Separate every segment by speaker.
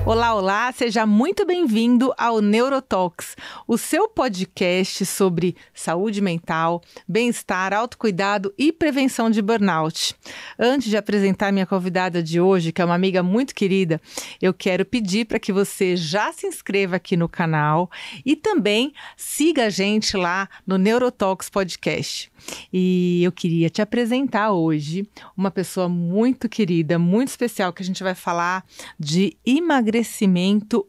Speaker 1: Olá, olá, seja muito bem-vindo ao Neurotalks, o seu podcast sobre saúde mental, bem-estar, autocuidado e prevenção de burnout. Antes de apresentar minha convidada de hoje, que é uma amiga muito querida, eu quero pedir para que você já se inscreva aqui no canal e também siga a gente lá no Neurotalks Podcast. E eu queria te apresentar hoje uma pessoa muito querida, muito especial, que a gente vai falar de emagrecimento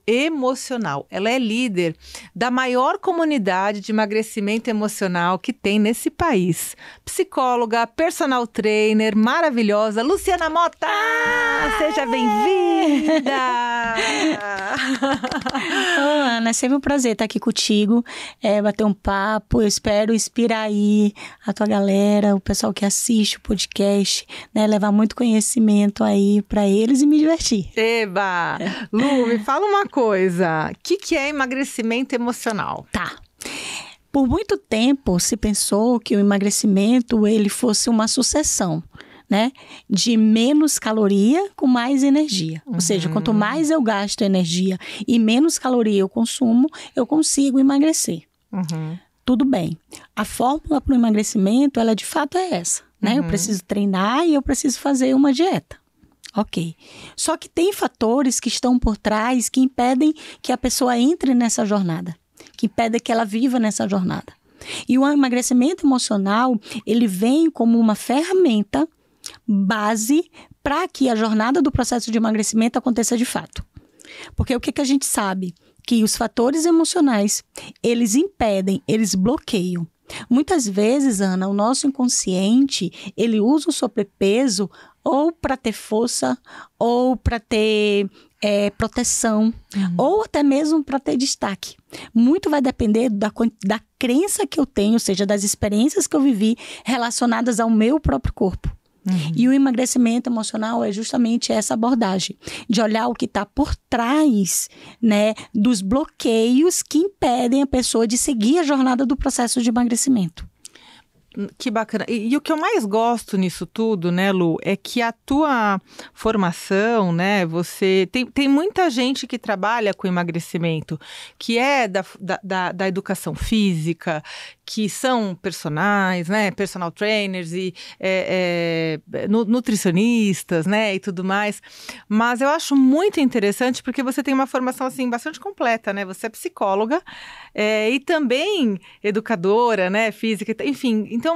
Speaker 1: emocional. Ela é líder da maior comunidade de emagrecimento emocional que tem nesse país. Psicóloga, personal trainer, maravilhosa, Luciana Mota! Seja bem-vinda!
Speaker 2: Ô, Ana, é sempre um prazer estar aqui contigo, bater um papo. Eu espero inspirar aí a tua galera, o pessoal que assiste o podcast, né, levar muito conhecimento aí para eles e me divertir.
Speaker 1: Eba! Lu, me fala uma coisa, o que é emagrecimento emocional?
Speaker 2: Tá. Por muito tempo se pensou que o emagrecimento ele fosse uma sucessão, né, de menos caloria com mais energia. Ou seja, quanto mais eu gasto energia e menos caloria eu consumo, eu consigo emagrecer. Tudo bem. A fórmula para o emagrecimento, ela de fato é essa, né? Eu preciso treinar e eu preciso fazer uma dieta. Ok. Só que tem fatores que estão por trás que impedem que a pessoa entre nessa jornada, que impedem que ela viva nessa jornada. E o emagrecimento emocional, ele vem como uma ferramenta base para que a jornada do processo de emagrecimento aconteça de fato. Porque o que a gente sabe? Que os fatores emocionais, eles impedem, eles bloqueiam. Muitas vezes, Ana, o nosso inconsciente, ele usa o sobrepeso ou para ter força, ou para ter proteção, ou até mesmo para ter destaque. Muito vai depender da crença que eu tenho, ou seja, das experiências que eu vivi relacionadas ao meu próprio corpo. E o emagrecimento emocional é justamente essa abordagem, de olhar o que está por trás, né, dos bloqueios que impedem a pessoa de seguir a jornada do processo de emagrecimento.
Speaker 1: Que bacana. E o que eu mais gosto nisso tudo, né, Lu, é que a tua formação, né, você... Tem muita gente que trabalha com emagrecimento, que é da educação física, que são personais, né, personal trainers e nutricionistas, né, e tudo mais. Mas eu acho muito interessante porque você tem uma formação, assim, bastante completa, né? Você é psicóloga e também educadora, né, física, enfim. Então,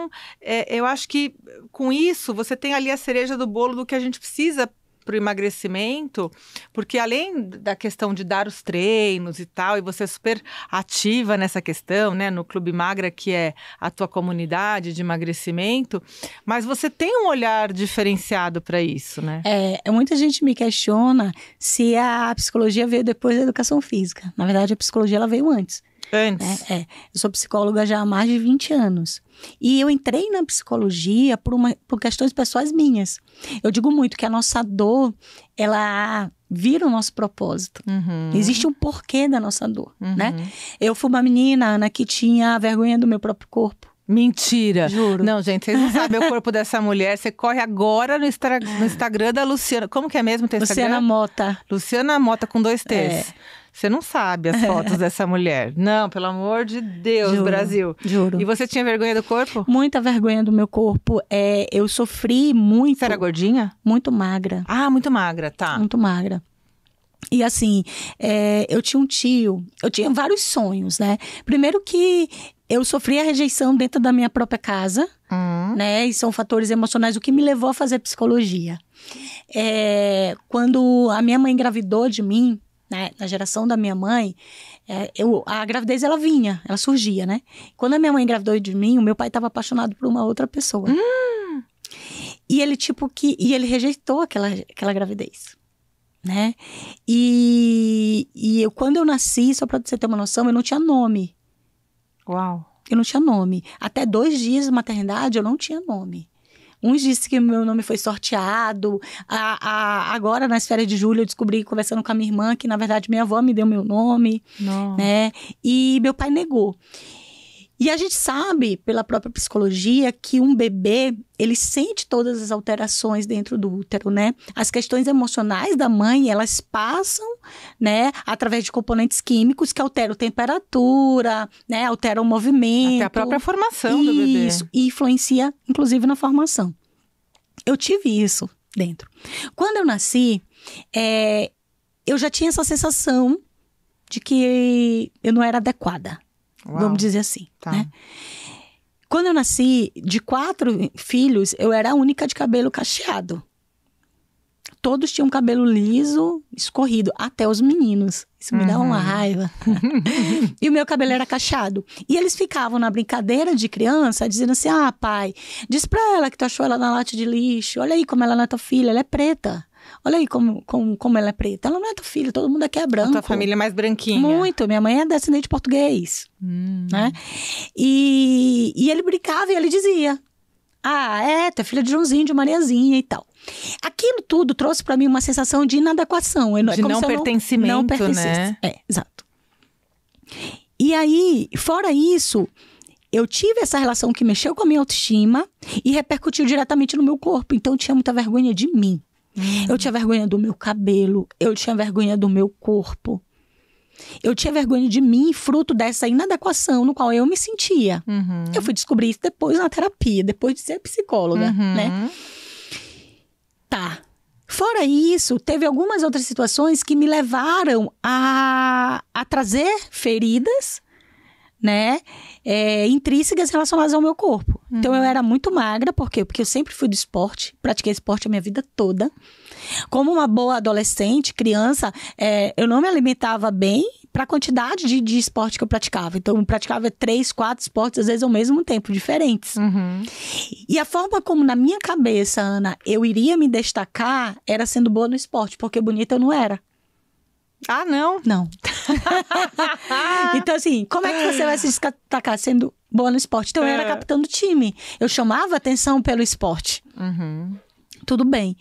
Speaker 1: eu acho que com isso você tem ali a cereja do bolo do que a gente precisa para o emagrecimento, porque além da questão de dar os treinos e tal, e você é super ativa nessa questão, né, no Clube Magra, que é a tua comunidade de emagrecimento, mas você tem um olhar diferenciado para isso, né?
Speaker 2: Muita gente me questiona se a psicologia veio depois da educação física. Na verdade, a psicologia ela veio antes.
Speaker 1: Antes?
Speaker 2: Eu sou psicóloga já há mais de 20 anos. E eu entrei na psicologia por questões pessoais minhas. Eu digo muito que a nossa dor, ela vira o nosso propósito. Existe um porquê da nossa dor, né? Eu fui uma menina, Ana, que tinha vergonha do meu próprio corpo.
Speaker 1: Mentira.
Speaker 2: Juro.
Speaker 1: Não, gente, vocês não sabem o corpo dessa mulher. Você corre agora no Instagram da Luciana. Como que é mesmo o teu Instagram?
Speaker 2: Luciana Mota.
Speaker 1: Luciana Mota com 2 T's. Você não sabe as fotos dessa mulher. Não, pelo amor de Deus,
Speaker 2: Juro,
Speaker 1: Brasil.
Speaker 2: Juro.
Speaker 1: E você tinha vergonha do corpo?
Speaker 2: Muita vergonha do meu corpo. Eu sofri muito.
Speaker 1: Você era gordinha?
Speaker 2: Muito magra.
Speaker 1: Ah, muito magra, tá.
Speaker 2: Muito magra. E assim, eu tinha um tio, eu tinha vários sonhos, né? Primeiro que eu sofri a rejeição dentro da minha própria casa, né? E são fatores emocionais, o que me levou a fazer psicologia. Quando a minha mãe engravidou de mim, né, na geração da minha mãe, a gravidez ela surgia, né? Quando a minha mãe engravidou de mim, o meu pai estava apaixonado por uma outra pessoa. E ele ele rejeitou aquela gravidez, né? E quando eu nasci, só para você ter uma noção, eu não tinha nome.
Speaker 1: Uau!
Speaker 2: Eu não tinha nome. Até 2 dias de maternidade, eu não tinha nome. Uns dizem que o meu nome foi sorteado. Agora, nas férias de julho, eu descobri, conversando com a minha irmã, que, na verdade, minha avó me deu meu nome.
Speaker 1: Não.
Speaker 2: Né? E meu pai negou. E a gente sabe, pela própria psicologia, que um bebê, ele sente todas as alterações dentro do útero, né? As questões emocionais da mãe, elas passam, né, através de componentes químicos que alteram a temperatura, né, alteram o movimento.
Speaker 1: Até a própria formação do bebê.
Speaker 2: Isso, e influencia, inclusive, na formação. Eu tive isso dentro. Quando eu nasci, eu já tinha essa sensação de que eu não era adequada.
Speaker 1: Uau.
Speaker 2: Vamos dizer assim,
Speaker 1: Tá.
Speaker 2: né? Quando eu nasci, de 4 filhos, eu era a única de cabelo cacheado. Todos tinham cabelo liso, escorrido, até os meninos. Isso me dá uma raiva. E o meu cabelo era cacheado. E eles ficavam na brincadeira de criança, dizendo assim, pai, diz pra ela que tu achou ela na lata de lixo. Olha aí como ela não é tua filha, ela é preta. Olha aí como ela é preta. Ela não é tua filha, todo mundo aqui é branco.
Speaker 1: A tua família é mais branquinha.
Speaker 2: Muito. Minha mãe é descendente de português. Né? E ele brincava e ele dizia, tu é filha de Joãozinho, de Mariazinha e tal. Aquilo tudo trouxe pra mim uma sensação de inadequação.
Speaker 1: De não pertencimento, né?
Speaker 2: Exato. E aí, fora isso, eu tive essa relação que mexeu com a minha autoestima e repercutiu diretamente no meu corpo. Então, eu tinha muita vergonha de mim. Eu tinha vergonha do meu cabelo, eu tinha vergonha do meu corpo. Eu tinha vergonha de mim, fruto dessa inadequação no qual eu me sentia. Eu fui descobrir isso depois na terapia, depois de ser psicóloga, né? Tá. Fora isso, teve algumas outras situações que me levaram a trazer feridas, né, intrínsecas relacionadas ao meu corpo. Então, eu era muito magra, por quê? Porque eu sempre fui do esporte, pratiquei esporte a minha vida toda. Como uma boa adolescente, criança, eu não me alimentava bem para a quantidade de esporte que eu praticava. Então, eu praticava 3, 4 esportes, às vezes ao mesmo tempo, diferentes. E a forma como na minha cabeça, Ana, eu iria me destacar era sendo boa no esporte, porque bonita eu não era.
Speaker 1: Ah, não?
Speaker 2: Não. Então, assim, como é que você vai se destacar sendo boa no esporte? Então, eu era capitã do time. Eu chamava atenção pelo esporte. Tudo bem.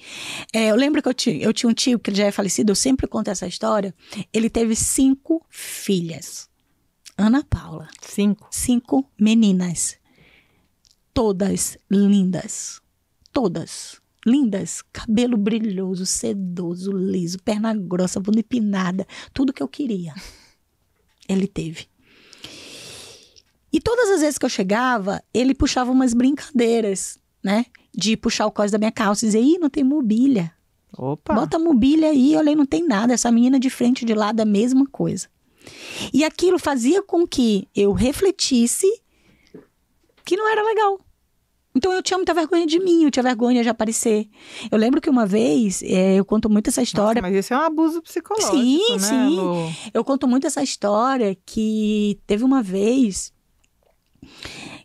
Speaker 2: Eu lembro que eu tinha um tio que ele já é falecido, eu sempre conto essa história. Ele teve 5 filhas. Ana Paula. 5 meninas. Todas lindas. Todas. Lindas, cabelo brilhoso, sedoso, liso, perna grossa, bunda empinada, tudo que eu queria. Ele teve. E todas as vezes que eu chegava, ele puxava umas brincadeiras, né? De puxar o cós da minha calça e dizer, não tem mobília.
Speaker 1: Opa!
Speaker 2: Bota a mobília aí, olha aí, não tem nada. Essa menina de frente e de lado é a mesma coisa. E aquilo fazia com que eu refletisse que não era legal. Então, eu tinha muita vergonha de mim, eu tinha vergonha de aparecer. Eu lembro que uma vez, eu conto muito essa história.
Speaker 1: Nossa, mas isso é um abuso psicológico,
Speaker 2: sim,
Speaker 1: né,
Speaker 2: sim.
Speaker 1: Lu?
Speaker 2: Eu conto muito essa história que teve uma vez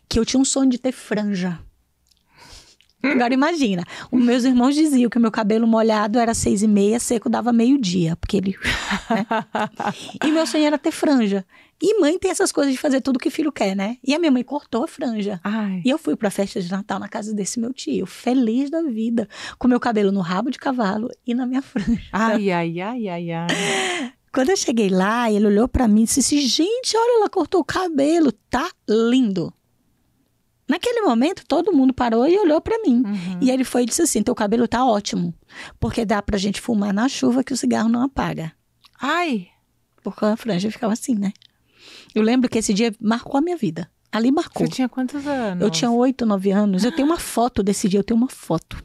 Speaker 2: que eu tinha um sonho de ter franja. Agora imagina, os meus irmãos diziam que o meu cabelo molhado era 6h30, seco dava meio-dia, porque ele... né? E meu sonho era ter franja. E mãe tem essas coisas de fazer tudo que filho quer, né? E a minha mãe cortou a franja.
Speaker 1: Ai.
Speaker 2: E eu fui pra festa de Natal na casa desse meu tio, feliz da vida, com meu cabelo no rabo de cavalo e na minha franja.
Speaker 1: Ai, ai, ai, ai, ai.
Speaker 2: Quando eu cheguei lá, ele olhou pra mim e disse assim, gente, olha, ela cortou o cabelo, tá lindo. Naquele momento, todo mundo parou e olhou pra mim. E ele foi e disse assim, teu cabelo tá ótimo, porque dá pra gente fumar na chuva que o cigarro não apaga.
Speaker 1: Ai!
Speaker 2: Porque a franja ficava assim, né? Eu lembro que esse dia marcou a minha vida. Ali marcou.
Speaker 1: Você tinha quantos anos?
Speaker 2: Eu tinha 8, 9 anos. Eu tenho uma foto desse dia, eu tenho uma foto.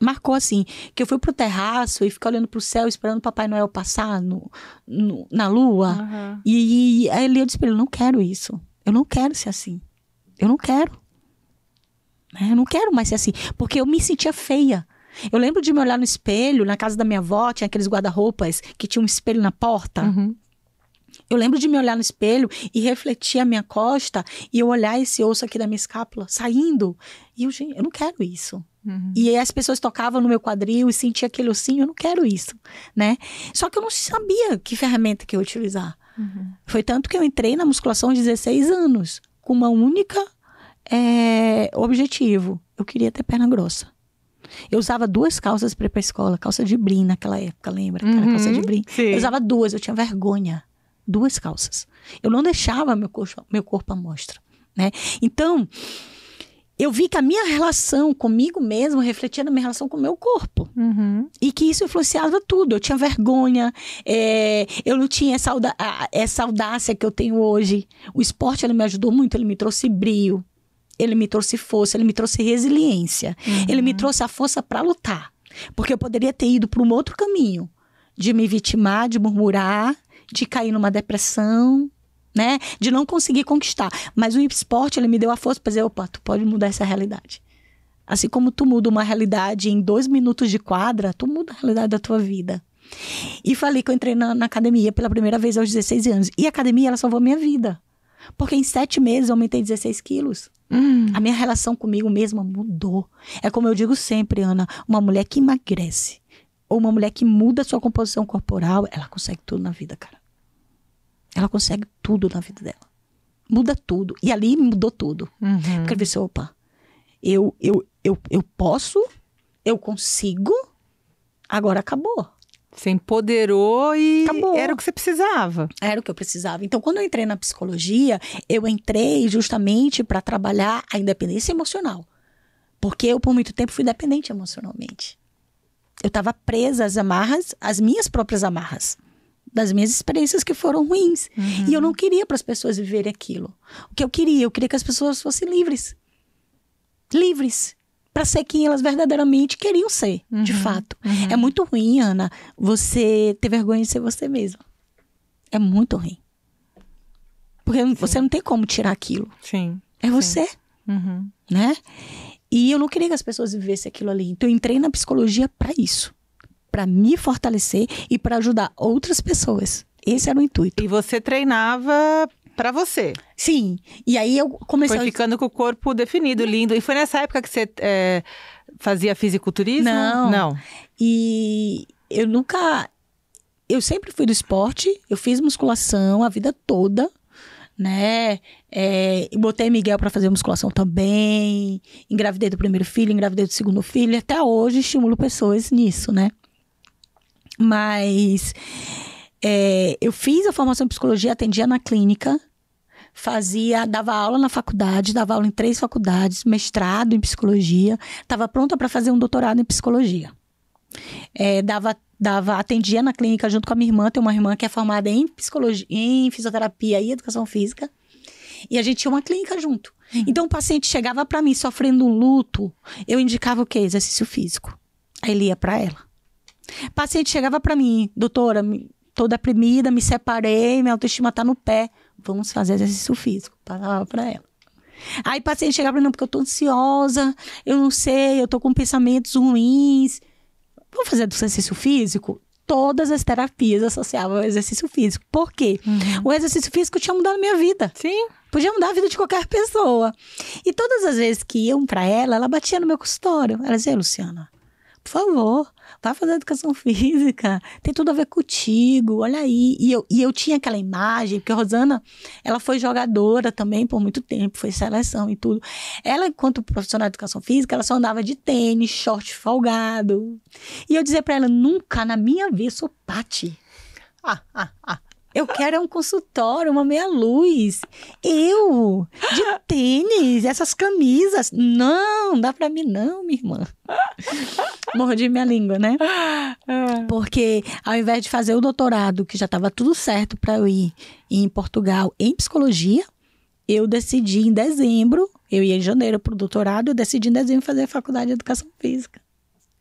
Speaker 2: Marcou assim, que eu fui pro terraço e fiquei olhando pro céu, esperando o Papai Noel passar na lua. E aí eu disse pra ele, eu não quero isso. Eu não quero ser assim. Eu não quero. Eu não quero mais ser assim. Porque eu me sentia feia. Eu lembro de me olhar no espelho, na casa da minha avó, tinha aqueles guarda-roupas que tinha um espelho na porta. Eu lembro de me olhar no espelho e refletir a minha costa e eu olhar esse osso aqui da minha escápula saindo. E gente, eu não quero isso. E aí as pessoas tocavam no meu quadril e sentia aquele ossinho, eu não quero isso, né? Só que eu não sabia que ferramenta que eu ia utilizar. Foi tanto que eu entrei na musculação aos 16 anos, com uma única objetivo. Eu queria ter perna grossa. Eu usava 2 calças para ir pra escola, calça de brim naquela época, lembra? Aquela calça de brim.
Speaker 1: Sim.
Speaker 2: Eu usava 2, eu tinha vergonha. 2 calças. Eu não deixava meu corpo à mostra. né? Então, eu vi que a minha relação comigo mesmo refletia na minha relação com o meu corpo. E que isso influenciava tudo. Eu tinha vergonha, eu não tinha essa audácia que eu tenho hoje. O esporte, ele me ajudou muito, ele me trouxe brio, ele me trouxe força, ele me trouxe resiliência. Ele me trouxe a força para lutar. Porque eu poderia ter ido para um outro caminho, de me vitimar, de murmurar, de cair numa depressão, né? De não conseguir conquistar. Mas o esporte, ele me deu a força para dizer, opa, tu pode mudar essa realidade. Assim como tu muda uma realidade em 2 minutos de quadra, tu muda a realidade da tua vida. E falei que eu entrei na academia pela primeira vez aos 16 anos. E a academia, ela salvou a minha vida. Porque em 7 meses eu aumentei 16 quilos. A minha relação comigo mesma mudou. É como eu digo sempre, Ana, uma mulher que emagrece, ou uma mulher que muda a sua composição corporal, ela consegue tudo na vida, cara. Ela consegue tudo na vida dela. Muda tudo. E ali mudou tudo. Porque eu disse, opa, eu posso, eu consigo, agora acabou.
Speaker 1: Você empoderou e
Speaker 2: acabou.
Speaker 1: Era o que você precisava.
Speaker 2: Era o que eu precisava. Então, quando eu entrei na psicologia, eu entrei justamente para trabalhar a independência emocional. Porque eu, por muito tempo, fui dependente emocionalmente. Eu estava presa às amarras, às minhas próprias amarras. Das minhas experiências que foram ruins. E eu não queria para as pessoas viverem aquilo. O que eu queria que as pessoas fossem livres. Livres. Para ser quem elas verdadeiramente queriam ser, de fato. É muito ruim, Ana, você ter vergonha de ser você mesma. É muito ruim. Porque você não tem como tirar aquilo.
Speaker 1: Sim.
Speaker 2: É você. Né? E eu não queria que as pessoas vivessem aquilo ali. Então eu entrei na psicologia para isso. Para me fortalecer e para ajudar outras pessoas. Esse era o intuito.
Speaker 1: E você treinava para você?
Speaker 2: Sim. E aí eu comecei...
Speaker 1: Foi ficando com o corpo definido, lindo. E foi nessa época que você fazia fisiculturismo?
Speaker 2: Não. E eu nunca... Eu sempre fui do esporte. Eu fiz musculação a vida toda, né? Botei Miguel para fazer musculação também. Engravidei do primeiro filho, engravidei do segundo filho. E até hoje estimulo pessoas nisso, né? Mas eu fiz a formação em psicologia, atendia na clínica, dava aula na faculdade, dava aula em 3 faculdades, mestrado em psicologia, estava pronta para fazer um doutorado em psicologia. Atendia na clínica junto com a minha irmã, tem uma irmã que é formada em psicologia, em fisioterapia e educação física, e a gente tinha uma clínica junto. Então o paciente chegava para mim sofrendo um luto, eu indicava o quê? Exercício físico. Aí ele ia para ela. O paciente chegava para mim, doutora, tô deprimida, me separei, minha autoestima tá no pé. Vamos fazer exercício físico. Passava para ela. Aí o paciente chegava para mim, não, porque eu tô ansiosa, eu não sei, eu tô com pensamentos ruins. Vamos fazer exercício físico? Todas as terapias associavam ao exercício físico. Por quê? O exercício físico tinha mudado a minha vida.
Speaker 1: Sim.
Speaker 2: Podia mudar a vida de qualquer pessoa. E todas as vezes que iam para ela batia no meu consultório. Ela dizia, Luciana, por favor, vai fazer educação física, tem tudo a ver contigo, olha aí. E eu tinha aquela imagem, porque a Rosana, ela foi jogadora também por muito tempo, foi seleção e tudo. Ela, enquanto profissional de educação física, ela só andava de tênis, short folgado. E eu dizia pra ela, nunca na minha vida sou Pati. Eu quero um consultório, uma meia-luz. Eu, de tênis, essas camisas. Não, dá pra mim não, minha irmã. Mordi minha língua, né? Porque ao invés de fazer o doutorado, que já estava tudo certo para eu ir em Portugal em psicologia, eu decidi em dezembro, eu ia em janeiro pro doutorado, eu decidi em dezembro fazer a faculdade de educação física.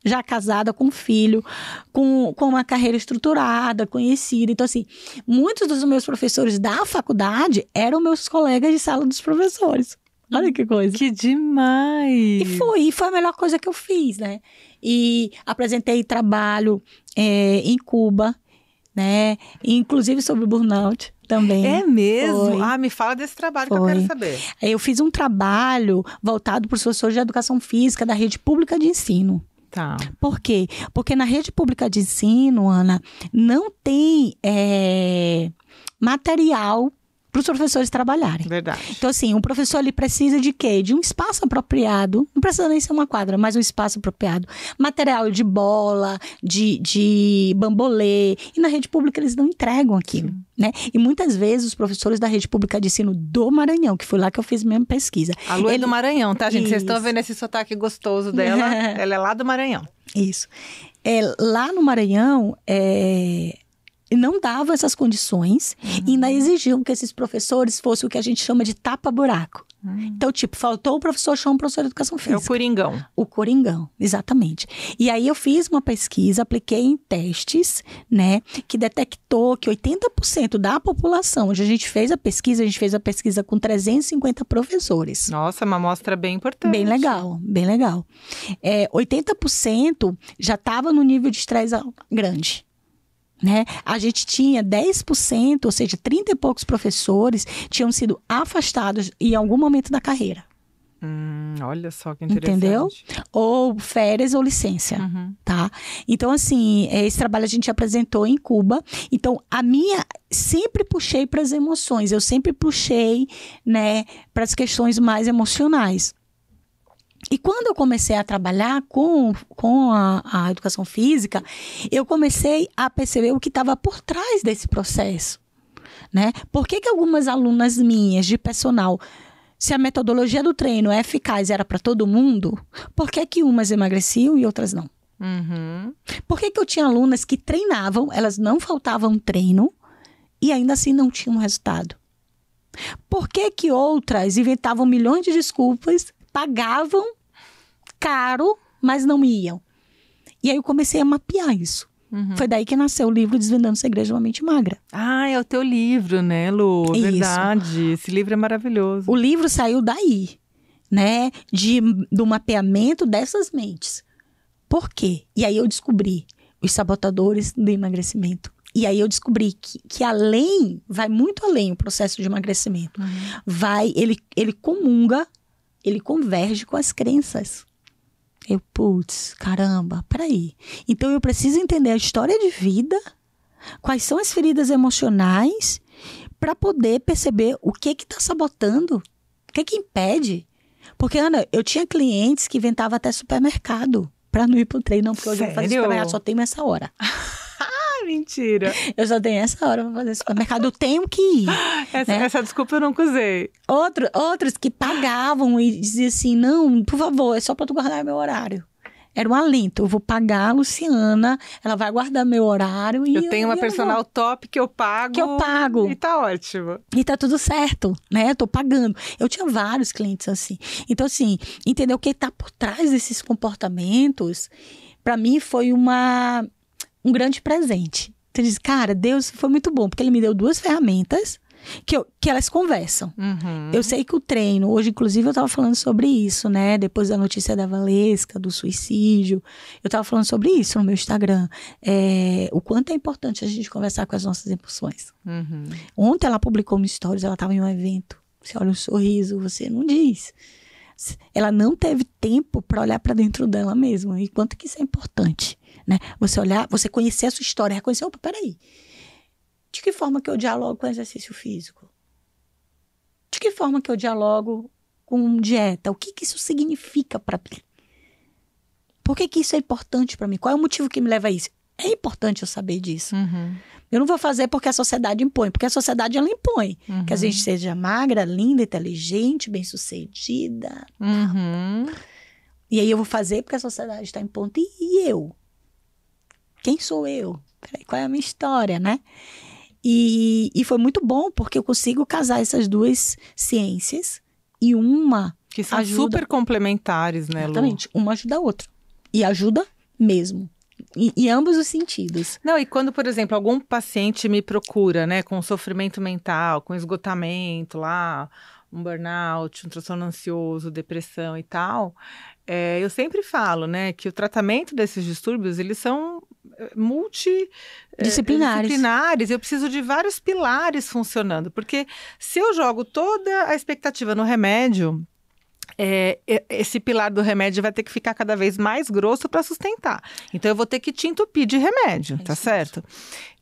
Speaker 2: Já casada, com filho, com uma carreira estruturada, conhecida. Então, assim, muitos dos meus professores da faculdade eram meus colegas de sala dos professores. Olha que coisa.
Speaker 1: Que demais!
Speaker 2: E foi a melhor coisa que eu fiz, né? E apresentei trabalho em Cuba, né? Inclusive sobre burnout também.
Speaker 1: É mesmo?
Speaker 2: Foi.
Speaker 1: Me fala desse trabalho que eu quero saber.
Speaker 2: Eu fiz um trabalho voltado para os professores de educação física da rede pública de ensino.
Speaker 1: Tá.
Speaker 2: Por quê? Porque na rede pública de ensino, Ana, não tem material para os professores trabalharem.
Speaker 1: Verdade.
Speaker 2: Então, assim, o professor ele precisa de quê? De um espaço apropriado, não precisa nem ser uma quadra, mas um espaço apropriado. Material de bola, de bambolê. E na rede pública eles não entregam aquilo, né? E muitas vezes os professores da rede pública de ensino do Maranhão, que foi lá que eu fiz minha pesquisa.
Speaker 1: A Lu é do Maranhão, tá, gente? Vocês
Speaker 2: Isso.
Speaker 1: estão vendo esse sotaque gostoso dela? Ela é lá do Maranhão.
Speaker 2: Isso. Lá no Maranhão, não davam essas condições e ainda exigiam que esses professores fossem o que a gente chama de tapa-buraco. Então, tipo, faltou o professor, chama o professor de educação física.
Speaker 1: É o coringão.
Speaker 2: O coringão, exatamente. E aí eu fiz uma pesquisa, apliquei em testes, né, que detectou que 80% da população, onde a gente fez a pesquisa com 350 professores.
Speaker 1: Nossa, uma amostra bem importante.
Speaker 2: Bem legal, bem legal. 80% já estava no nível de estresse grande. Né? A gente tinha 10%, ou seja, 30 e poucos professores tinham sido afastados em algum momento da carreira.
Speaker 1: Olha só que interessante.
Speaker 2: Entendeu? Ou férias ou licença, tá? Então, assim, esse trabalho a gente apresentou em Cuba. Então, sempre puxei para as emoções. Eu sempre puxei, né, para as questões mais emocionais. E quando eu comecei a trabalhar com a educação física, eu comecei a perceber o que estava por trás desse processo, né? Por que algumas alunas minhas de personal, se a metodologia do treino é eficaz, era para todo mundo, por que umas emagreciam e outras não? Por que eu tinha alunas que treinavam, elas não faltavam treino e ainda assim não tinham resultado? Por que outras inventavam milhões de desculpas, pagavam caro, mas não iam? E aí eu comecei a mapear isso. Foi daí que nasceu o livro Desvendando o Segredo de uma Mente Magra.
Speaker 1: Ah, é o teu livro, né, Lu?
Speaker 2: Isso.
Speaker 1: Verdade. Esse livro é maravilhoso.
Speaker 2: O livro saiu daí, né? Do mapeamento dessas mentes. Por quê? E aí eu descobri os sabotadores do emagrecimento. E aí eu descobri que vai muito além o processo de emagrecimento. Ele comunga, ele converge com as crenças. Caramba, peraí. Então eu preciso entender a história de vida, quais são as feridas emocionais, para poder perceber o que está sabotando, o que impede. Porque, Ana, eu tinha clientes que inventavam até supermercado para não ir pro treino, não, porque hoje eu vou fazer supermercado, só tenho essa hora.
Speaker 1: Mentira.
Speaker 2: Eu só tenho essa hora pra fazer supermercado, eu tenho que ir.
Speaker 1: Essa desculpa eu nunca usei.
Speaker 2: Outros que pagavam e diziam assim, não, por favor, é só pra tu guardar meu horário. Era um alento, eu vou pagar a Luciana, ela vai guardar meu horário e
Speaker 1: eu tenho uma personal top que eu pago. E tá ótimo.
Speaker 2: E tá tudo certo, né? Eu tô pagando. Eu tinha vários clientes assim. Então, assim, entender o que tá por trás desses comportamentos, pra mim foi um grande presente. Você diz, cara, Deus foi muito bom, porque Ele me deu 2 ferramentas que elas conversam. Eu sei que o treino, hoje inclusive eu estava falando sobre isso, né? Depois da notícia da Valesca, do suicídio, eu estava falando sobre isso no meu Instagram. O quanto é importante a gente conversar com as nossas emoções. Ontem ela publicou no Stories, ela estava em um evento. Você olha o sorriso, você não diz. Ela não teve tempo para olhar para dentro dela mesma. E quanto que isso é importante, né? Você olhar, você conhecer a sua história, reconhecer, opa, peraí. De que forma que eu dialogo com exercício físico? De que forma que eu dialogo com dieta? O que isso significa para mim? Por que isso é importante para mim? Qual é o motivo que me leva a isso? É importante eu saber disso. Eu não vou fazer porque a sociedade impõe, porque a sociedade ela impõe. Que a gente seja magra, linda, inteligente, bem-sucedida. E aí eu vou fazer porque a sociedade está impondo. E eu? Quem sou eu? Peraí, qual é a minha história, né? E foi muito bom, porque eu consigo casar essas 2 ciências e uma
Speaker 1: que são
Speaker 2: ajuda...
Speaker 1: super complementares, né, Lu?
Speaker 2: Exatamente, uma ajuda a outra. E ajuda mesmo. Em ambos os sentidos.
Speaker 1: Não, e quando, por exemplo, algum paciente me procura, né, com sofrimento mental, com esgotamento lá, um burnout, um transtorno ansioso, depressão e tal, eu sempre falo, né, que o tratamento desses distúrbios, eles são multidisciplinares. Eu preciso de vários pilares funcionando, porque se eu jogo toda a expectativa no remédio, esse pilar do remédio vai ter que ficar cada vez mais grosso para sustentar. Então, eu vou ter que te entupir de remédio, tá certo?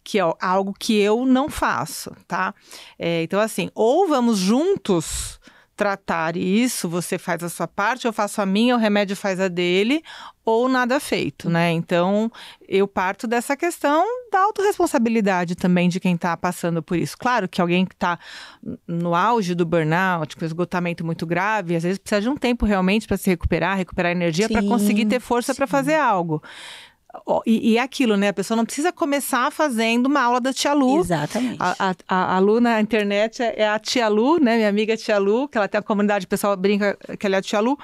Speaker 1: que é algo que eu não faço, tá? Então, assim, ou vamos juntos tratar isso, você faz a sua parte, eu faço a minha, o remédio faz a dele, ou nada feito, né? Então, eu parto dessa questão da autorresponsabilidade também de quem está passando por isso. Claro que alguém que está no auge do burnout, com esgotamento muito grave, às vezes precisa de um tempo realmente para se recuperar energia para conseguir ter força para fazer algo. E é aquilo, né? A pessoa não precisa começar fazendo uma aula da Tia Lu.
Speaker 2: Exatamente.
Speaker 1: A Lu na internet é a Tia Lu, né? Minha amiga Tia Lu, que ela tem a comunidade, o pessoal brinca que ela é a Tia Lu.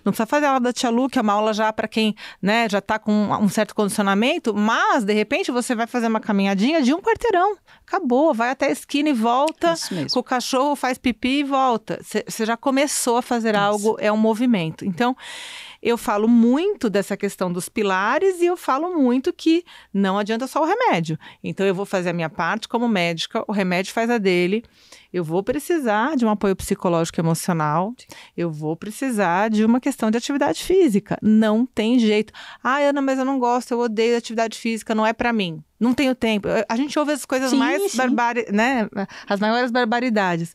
Speaker 1: Não precisa fazer a aula da Tia Lu, que é uma aula já para quem, né, já está com um certo condicionamento, mas, de repente, você vai fazer uma caminhadinha de 1 quarteirão. Acabou, vai até a esquina e volta, com o cachorro, faz pipi e volta. Você já começou a fazer algo, é um movimento. Então, eu falo muito dessa questão dos pilares e eu falo muito que não adianta só o remédio. Então, eu vou fazer a minha parte como médica, o remédio faz a dele. Eu vou precisar de um apoio psicológico e emocional. Eu vou precisar de uma questão de atividade física. Não tem jeito. Ana, mas eu não gosto, eu odeio atividade física, não é pra mim. Não tenho tempo. A gente ouve as coisas mais barbárias, né? As maiores barbaridades.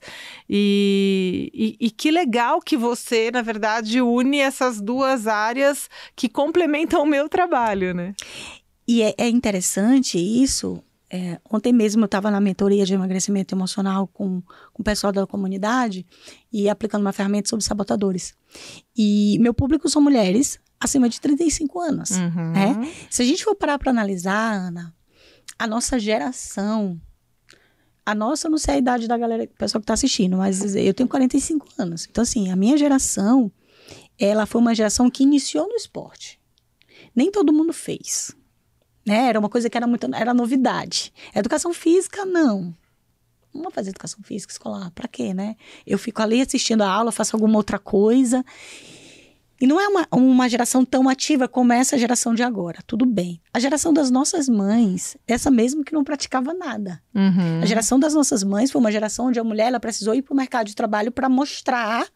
Speaker 1: E que legal que você, na verdade, une essas duas áreas que complementam o meu trabalho, né?
Speaker 2: E é interessante isso. Ontem mesmo eu estava na mentoria de emagrecimento emocional com o pessoal da comunidade e aplicando uma ferramenta sobre sabotadores. E meu público são mulheres acima de 35 anos. Né? Se a gente for parar para analisar, Ana, a nossa geração, eu não sei a idade da galera, do pessoal que está assistindo, mas eu tenho 45 anos. Então, assim, a minha geração, ela foi uma geração que iniciou no esporte. Nem todo mundo fez. Né? Era uma coisa que era novidade. Educação física, não. Não vou fazer educação física escolar, pra quê, né? Eu fico ali assistindo a aula, faço alguma outra coisa. E não é uma geração tão ativa como essa geração de agora. Tudo bem. A geração das nossas mães, essa mesmo que não praticava nada. A geração das nossas mães foi uma geração onde a mulher ela precisou ir pro mercado de trabalho para mostrar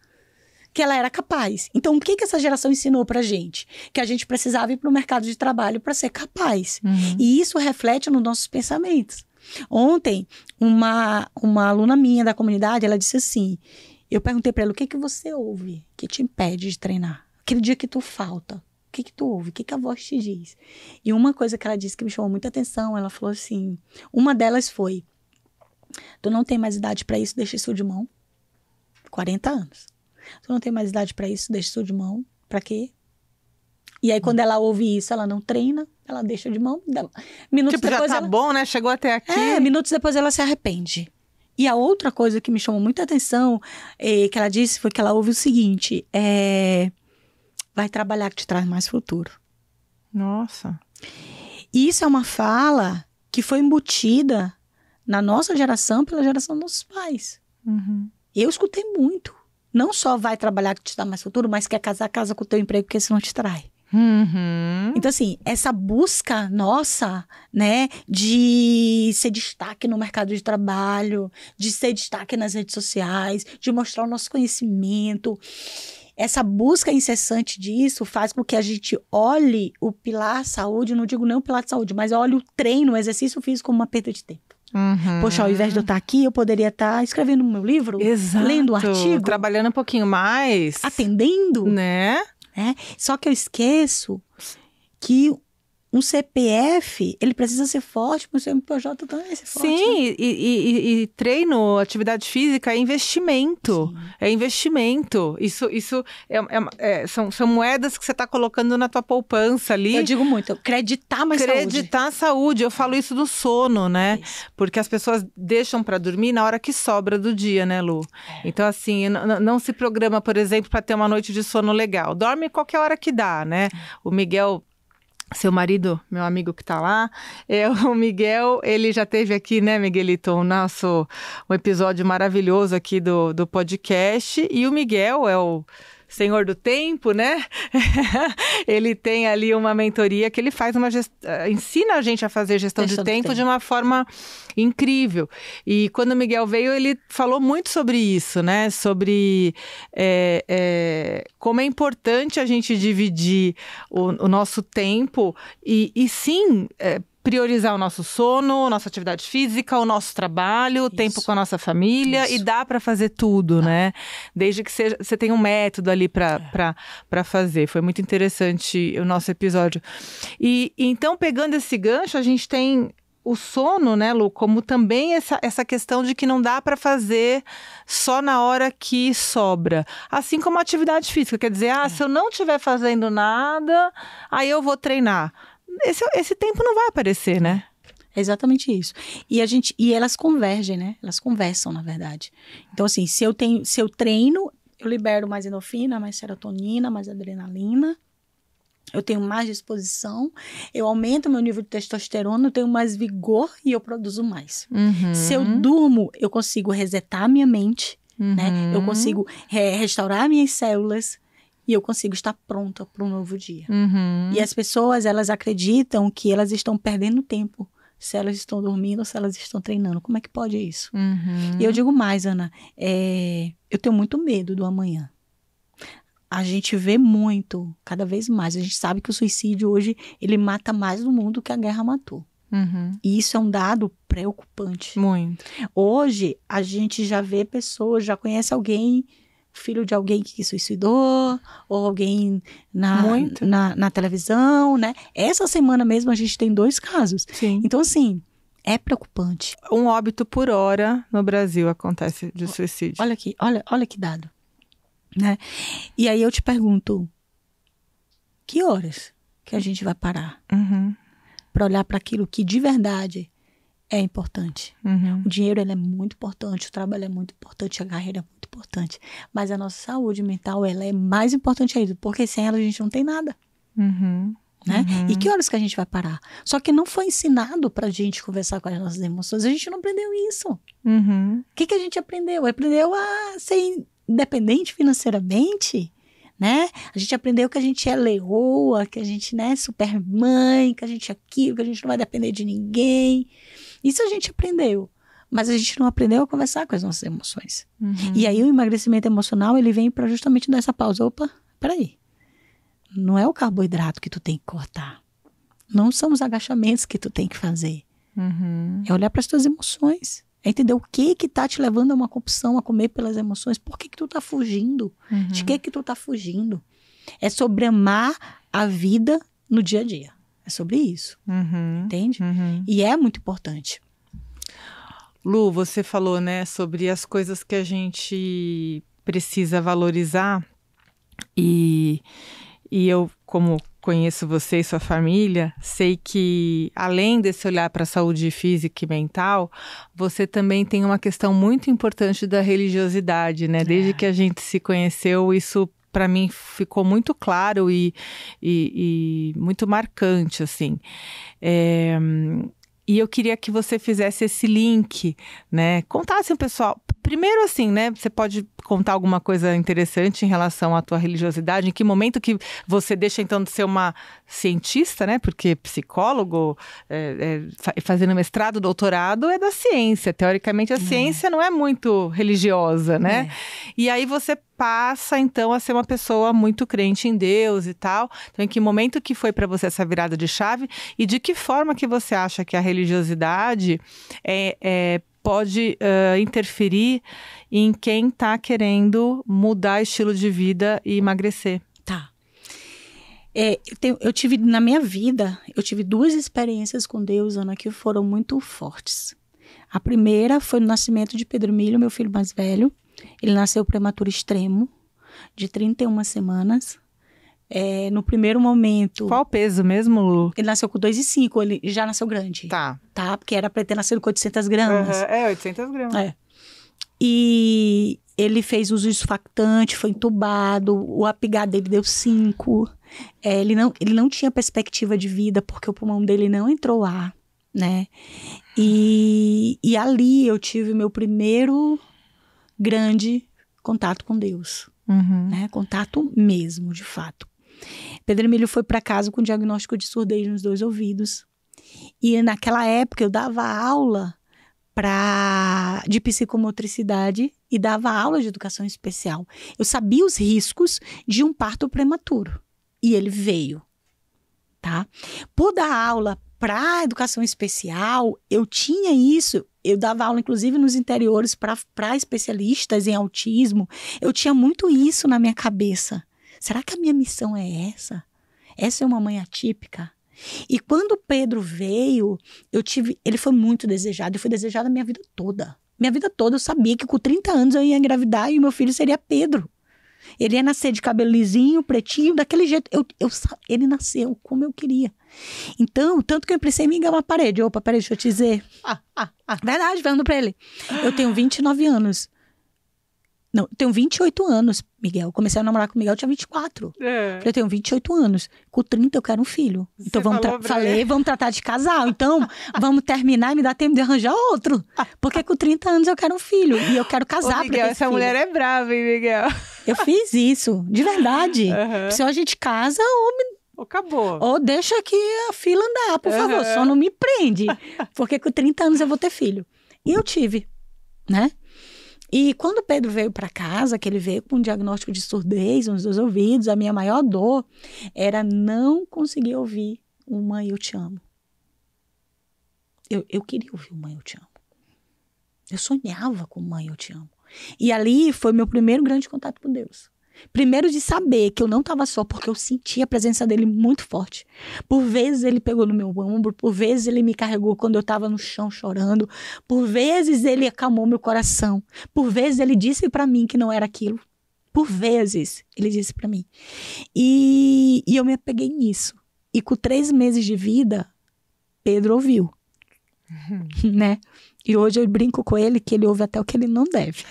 Speaker 2: que ela era capaz. Então, o que essa geração ensinou pra gente? Que a gente precisava ir para o mercado de trabalho para ser capaz. E isso reflete nos nossos pensamentos. Ontem, uma aluna minha da comunidade, ela disse assim, eu perguntei para ela, o que você ouve que te impede de treinar? Aquele dia que tu falta, o que tu ouve? O que a voz te diz? E uma coisa que ela disse que me chamou muita atenção, ela falou assim, uma delas foi, tu não tem mais idade para isso, deixa isso de mão. 40 anos. Tu não tem mais idade pra isso, deixa isso de mão. Pra quê? E aí, quando ela ouve isso, ela não treina, ela deixa de mão. Minutos depois
Speaker 1: já tá bom, né? Chegou até aqui.
Speaker 2: Minutos depois ela se arrepende. E a outra coisa que me chamou muita atenção, que ela disse, foi que ela ouve o seguinte, vai trabalhar que te traz mais futuro.
Speaker 1: Nossa.
Speaker 2: E isso é uma fala que foi embutida na nossa geração pela geração dos nossos pais. Eu escutei muito. Não só vai trabalhar que te dá mais futuro, mas quer casar, casa com o teu emprego, porque senão te trai. Então, assim, essa busca nossa, né, de ser destaque no mercado de trabalho, de ser destaque nas redes sociais, de mostrar o nosso conhecimento, essa busca incessante disso faz com que a gente olhe o pilar saúde, não digo nem o pilar de saúde, mas olhe o treino, o exercício físico como uma perda de tempo. Poxa, ao invés de eu estar aqui, eu poderia estar escrevendo o meu livro, lendo um artigo,
Speaker 1: trabalhando um pouquinho mais,
Speaker 2: atendendo,
Speaker 1: né?
Speaker 2: Só que eu esqueço que um CPF, ele precisa ser forte, mas o CNPJ também é ser forte.
Speaker 1: Sim,
Speaker 2: né?
Speaker 1: e treino, atividade física é investimento. Sim. É investimento. Isso são moedas que você está colocando na tua poupança ali.
Speaker 2: Eu digo muito, acreditar mais saúde.
Speaker 1: Acreditar saúde. Eu falo isso do sono, né?
Speaker 2: Isso.
Speaker 1: Porque as pessoas deixam para dormir na hora que sobra do dia, né, Lu? Então, assim, não se programa, por exemplo, para ter uma noite de sono legal. Dorme qualquer hora que dá, né? O Miguel... Seu marido, meu amigo que tá lá, o Miguel, ele já teve aqui, né, Miguelito, um episódio maravilhoso aqui do podcast, e o Miguel é o senhor do tempo, né? Ele tem ali uma mentoria que ele faz ensina a gente a fazer gestão de tempo de uma forma incrível. E quando o Miguel veio, ele falou muito sobre isso, né? Sobre como é importante a gente dividir o nosso tempo e sim... priorizar o nosso sono, nossa atividade física, o nosso trabalho, o tempo com a nossa família, e dá para fazer tudo, né? Desde que você tenha um método ali para fazer. Foi muito interessante o nosso episódio. E então, pegando esse gancho, a gente tem o sono, né, Lu, como também essa questão de que não dá para fazer só na hora que sobra. Assim como a atividade física, quer dizer, se eu não estiver fazendo nada, aí eu vou treinar. Esse tempo não vai aparecer, né?
Speaker 2: É exatamente isso. E elas convergem, né? Elas conversam, na verdade. Então, assim, se eu treino, eu libero mais endorfina, mais serotonina, mais adrenalina. Eu tenho mais disposição, eu aumento meu nível de testosterona, eu tenho mais vigor e eu produzo mais. Se eu durmo, eu consigo resetar a minha mente, né? Eu consigo restaurar minhas células e eu consigo estar pronta para um novo dia. E as pessoas, elas acreditam que elas estão perdendo tempo se elas estão dormindo ou se elas estão treinando. Como é que pode isso? E eu digo mais, Ana, eu tenho muito medo do amanhã. A gente vê muito, cada vez mais. A gente sabe que o suicídio hoje, ele mata mais no mundo que a guerra matou. E isso é um dado preocupante.
Speaker 1: Muito.
Speaker 2: Hoje, a gente já vê pessoas, já conhece alguém, filho de alguém que suicidou, ou alguém na televisão, né? Essa semana mesmo a gente tem 2 casos.
Speaker 1: Sim.
Speaker 2: Então, assim, é preocupante.
Speaker 1: Um óbito por hora no Brasil acontece de suicídio.
Speaker 2: Olha aqui, olha que dado. Né? E aí eu te pergunto, que horas que a gente vai parar para olhar para aquilo que de verdade é importante? O dinheiro, ele é muito importante, o trabalho é muito importante, a carreira é muito importante, mas a nossa saúde mental, ela é mais importante ainda, porque sem ela a gente não tem nada. Né? E que horas que a gente vai parar? Só que não foi ensinado pra gente conversar com as nossas emoções, a gente não aprendeu isso. O que a gente aprendeu? Aprendeu a ser independente financeiramente, né? A gente aprendeu que a gente é leoa, que a gente, né, super mãe, que a gente é aquilo, que a gente não vai depender de ninguém. Isso a gente aprendeu. Mas a gente não aprendeu a conversar com as nossas emoções. E aí o emagrecimento emocional, ele vem para justamente dar essa pausa. Opa, peraí. Não é o carboidrato que tu tem que cortar. Não são os agachamentos que tu tem que fazer. É olhar para as tuas emoções. É entender o que tá te levando a uma compulsão, a comer pelas emoções. Por que tu tá fugindo? De que tu tá fugindo? É sobre amar a vida no dia a dia. É sobre isso. Entende? E é muito importante.
Speaker 1: Lu, você falou, né, sobre as coisas que a gente precisa valorizar. E eu, como conheço você e sua família, sei que, além desse olhar para a saúde física e mental, você também tem uma questão muito importante da religiosidade, né? Desde que a gente se conheceu, isso para mim ficou muito claro e muito marcante, assim. E eu queria que você fizesse esse link, né? Contasse ao pessoal. Primeiro, assim, né? Você pode contar alguma coisa interessante em relação à tua religiosidade? Em que momento que você deixa, então, de ser uma cientista, né? Porque psicólogo, fazendo mestrado, doutorado, é da ciência. Teoricamente, a ciência não é muito religiosa, né? E aí você passa, então, a ser uma pessoa muito crente em Deus e tal. Então, em que momento que foi para você essa virada de chave? E de que forma que você acha que a religiosidade pode interferir em quem está querendo mudar estilo de vida e emagrecer?
Speaker 2: Tá. Eu tive, na minha vida, eu tive 2 experiências com Deus, Ana, que foram muito fortes. A primeira foi no nascimento de Pedro Emílio, meu filho mais velho. Ele nasceu prematuro extremo, de 31 semanas. No primeiro momento...
Speaker 1: Qual o peso mesmo, Lu?
Speaker 2: Ele nasceu com 2,5, ele já nasceu grande.
Speaker 1: Tá.
Speaker 2: Porque era para ter nascido com 800 gramas.
Speaker 1: 800 gramas.
Speaker 2: E ele fez uso de surfactante, foi entubado, o apgar dele deu 5. Ele não tinha perspectiva de vida, porque o pulmão dele não entrou ar, né? E ali eu tive meu primeiro grande contato com Deus, né? Contato mesmo, de fato. Pedro Emílio foi para casa com diagnóstico de surdez nos 2 ouvidos. E naquela época eu dava aula de psicomotricidade e dava aula de educação especial. Eu sabia os riscos de um parto prematuro. E ele veio, tá? Por dar aula para educação especial, eu tinha isso. Eu dava aula, inclusive, nos interiores para especialistas em autismo. Eu tinha muito isso na minha cabeça. Será que a minha missão é essa? Essa é uma mãe atípica? E quando o Pedro veio, ele foi muito desejado. Eu fui desejada a minha vida toda. Minha vida toda eu sabia que com 30 anos eu ia engravidar e o meu filho seria Pedro. Ele ia nascer de cabelo lisinho, pretinho, daquele jeito. Ele nasceu como eu queria. Então, tanto que eu pensei em me enganar uma parede. Opa, peraí, deixa eu te dizer. Verdade, falando pra ele. Eu tenho 29 anos. Não, eu tenho 28 anos, Miguel. Comecei a namorar com o Miguel, eu tinha 24. Eu tenho 28 anos. Com 30 eu quero um filho. Então vamos tratar de casal. Então, vamos terminar e me dar tempo de arranjar outro. Porque com 30 anos eu quero um filho. E eu quero casar.
Speaker 1: Ô, Miguel, essa mulher é brava, hein, Miguel?
Speaker 2: Eu fiz isso, de verdade. Se a gente casa,
Speaker 1: acabou.
Speaker 2: Ou deixa aqui a fila andar, por favor. Só não me prende. Porque com 30 anos eu vou ter filho. E eu tive, né? E quando o Pedro veio para casa, que ele veio com um diagnóstico de surdez nos 2 ouvidos, a minha maior dor era não conseguir ouvir o mãe, eu te amo. Eu queria ouvir o mãe, eu te amo. Eu sonhava com mãe, eu te amo. E ali foi meu primeiro grande contato com Deus. Primeiro de saber que eu não estava só, porque eu sentia a presença dele muito forte. Por vezes ele pegou no meu ombro, por vezes ele me carregou quando eu estava no chão chorando, por vezes ele acalmou meu coração, por vezes ele disse para mim que não era aquilo. Por vezes ele disse para mim. E eu me apeguei nisso. E com 3 meses de vida, Pedro ouviu. Né? E hoje eu brinco com ele que ele ouve até o que ele não deve.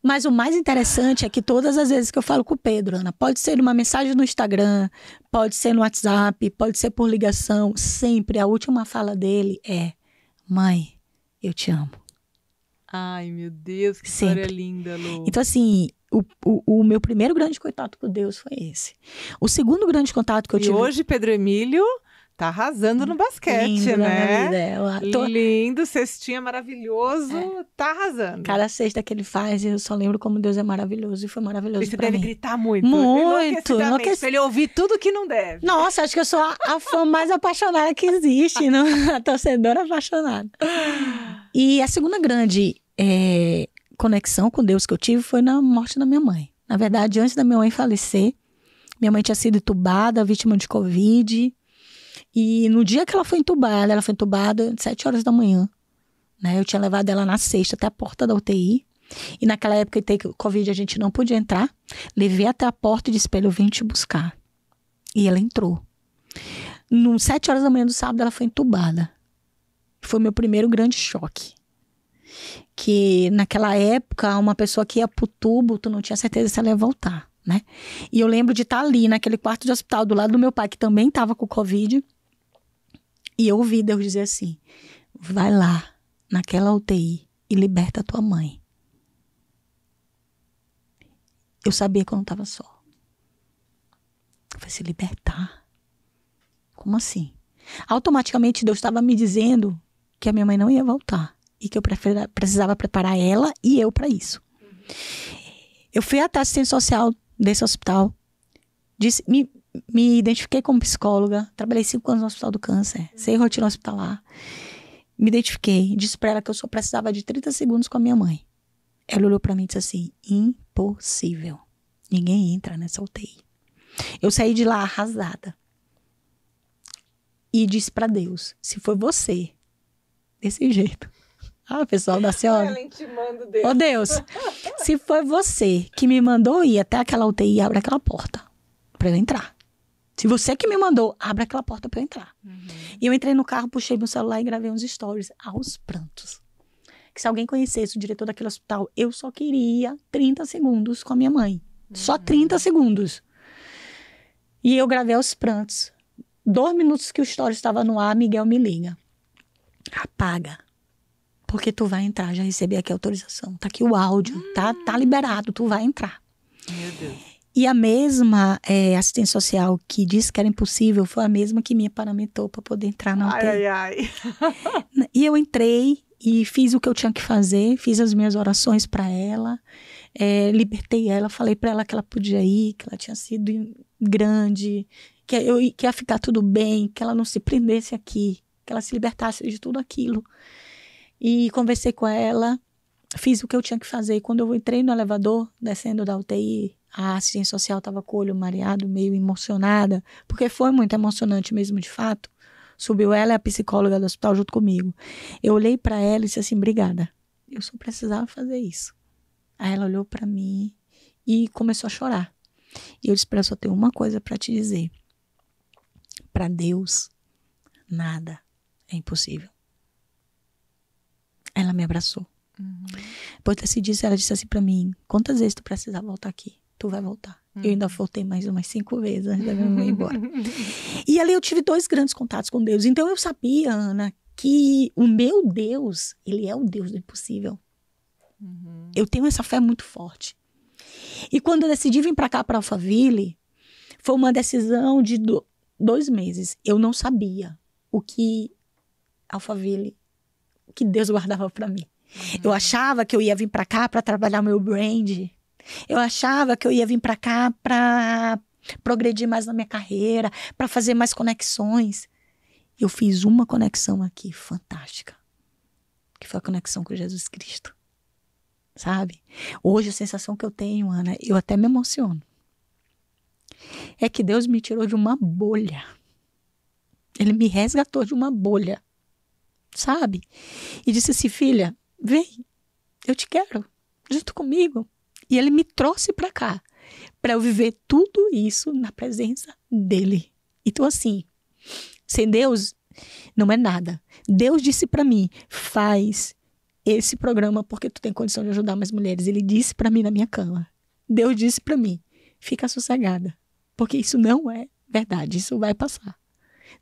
Speaker 2: Mas o mais interessante é que todas as vezes que eu falo com o Pedro, Ana, pode ser uma mensagem no Instagram, pode ser no WhatsApp, pode ser por ligação, sempre a última fala dele é: mãe, eu te amo.
Speaker 1: Ai, meu Deus, que história linda, Lu.
Speaker 2: Então, assim, o meu primeiro grande contato com Deus foi esse. O segundo grande contato que eu tive...
Speaker 1: E hoje, Pedro Emílio tá arrasando no basquete, lindo, né? Lindo, cestinha maravilhoso, tá arrasando.
Speaker 2: Cada cesta que ele faz, eu só lembro como Deus é maravilhoso, e foi maravilhoso pra mim.
Speaker 1: E você deve gritar muito.
Speaker 2: Muito.
Speaker 1: Pra ele ouvir tudo que não deve.
Speaker 2: Nossa, acho que eu sou a fã mais apaixonada que existe, a torcedora apaixonada. E a segunda grande conexão com Deus que eu tive foi na morte da minha mãe. Na verdade, antes da minha mãe falecer, minha mãe tinha sido entubada, vítima de Covid. E no dia que ela foi entubada às 7 horas da manhã, né? Eu tinha levado ela na sexta até a porta da UTI. E naquela época, o Covid, a gente não podia entrar. Levei até a porta e disse pra ele: eu vim te buscar. E ela entrou. No 7 horas da manhã do sábado, ela foi entubada. Foi meu primeiro grande choque. Que naquela época, uma pessoa que ia pro tubo, tu não tinha certeza se ela ia voltar, né? E eu lembro de estar ali, naquele quarto de hospital, do lado do meu pai, que também estava com Covid. E eu ouvi Deus dizer assim: vai lá, naquela UTI, e liberta a tua mãe. Eu sabia que eu não estava só. Vai se libertar. Como assim? Automaticamente Deus estava me dizendo que a minha mãe não ia voltar. E que eu precisava preparar ela e eu para isso. Eu fui até a assistente social desse hospital. Me identifiquei como psicóloga. Trabalhei 5 anos no Hospital do Câncer. Sei rotina hospitalar. Me identifiquei. Disse para ela que eu só precisava de 30 segundos com a minha mãe. Ela olhou para mim e disse assim: impossível. Ninguém entra nessa UTI. Eu saí de lá arrasada. E disse para Deus: se foi você, desse jeito. Ah, pessoal da senhora. Ô Deus, se foi você que me mandou ir até aquela UTI, abre aquela porta para eu entrar. Se você que me mandou, abre aquela porta para eu entrar. E eu entrei no carro, puxei meu celular e gravei uns stories aos prantos. Que se alguém conhecesse o diretor daquele hospital, eu só queria 30 segundos com a minha mãe. Só 30 segundos. E eu gravei aos prantos. 2 minutos que o story estava no ar, Miguel me liga: apaga. Porque tu vai entrar, já recebi aqui a autorização. Tá aqui o áudio, tá liberado, tu vai entrar.
Speaker 1: Meu Deus.
Speaker 2: E a mesma assistente social que disse que era impossível foi a mesma que me paramentou para poder entrar na UTI.
Speaker 1: Ai.
Speaker 2: E eu entrei e fiz o que eu tinha que fazer, fiz as minhas orações para ela, libertei ela, falei para ela que ela podia ir, que ela tinha sido grande, que ia ficar tudo bem, que ela não se prendesse aqui, que ela se libertasse de tudo aquilo. E conversei com ela, fiz o que eu tinha que fazer. E quando eu entrei no elevador, descendo da UTI, a assistente social estava com o olho mareado, meio emocionada, porque foi muito emocionante mesmo, de fato. Subiu ela e a psicóloga do hospital junto comigo. Eu olhei para ela e disse assim, obrigada, eu só precisava fazer isso. Aí ela olhou para mim e começou a chorar. E eu disse para ela, só tenho uma coisa para te dizer. Para Deus, nada é impossível. Ela me abraçou. Depois desse dia, ela disse assim para mim, quantas vezes tu precisar voltar aqui? Tu vai voltar. Eu ainda voltei mais umas 5 vezes antes de eu ir embora. E ali eu tive 2 grandes contatos com Deus. Então eu sabia, Ana, que o meu Deus, ele é o Deus do impossível. Eu tenho essa fé muito forte. E quando eu decidi vir para cá, para Alphaville, foi uma decisão de 2 meses. Eu não sabia o que Alphaville, o que Deus guardava para mim. Eu achava que eu ia vir para cá para trabalhar meu brand. Eu achava que eu ia vir para cá para progredir mais na minha carreira, para fazer mais conexões. Eu fiz uma conexão aqui fantástica, que foi a conexão com Jesus Cristo. Sabe? Hoje a sensação que eu tenho, Ana, eu até me emociono. É que Deus me tirou de uma bolha. Ele me resgatou de uma bolha. Sabe? E disse assim, filha, vem, eu te quero, junto comigo. E ele me trouxe para cá, para eu viver tudo isso na presença dele. Então assim, sem Deus não é nada. Deus disse para mim, faz esse programa porque tu tem condição de ajudar mais mulheres. Ele disse para mim na minha cama. Deus disse para mim, fica sossegada, porque isso não é verdade, isso vai passar.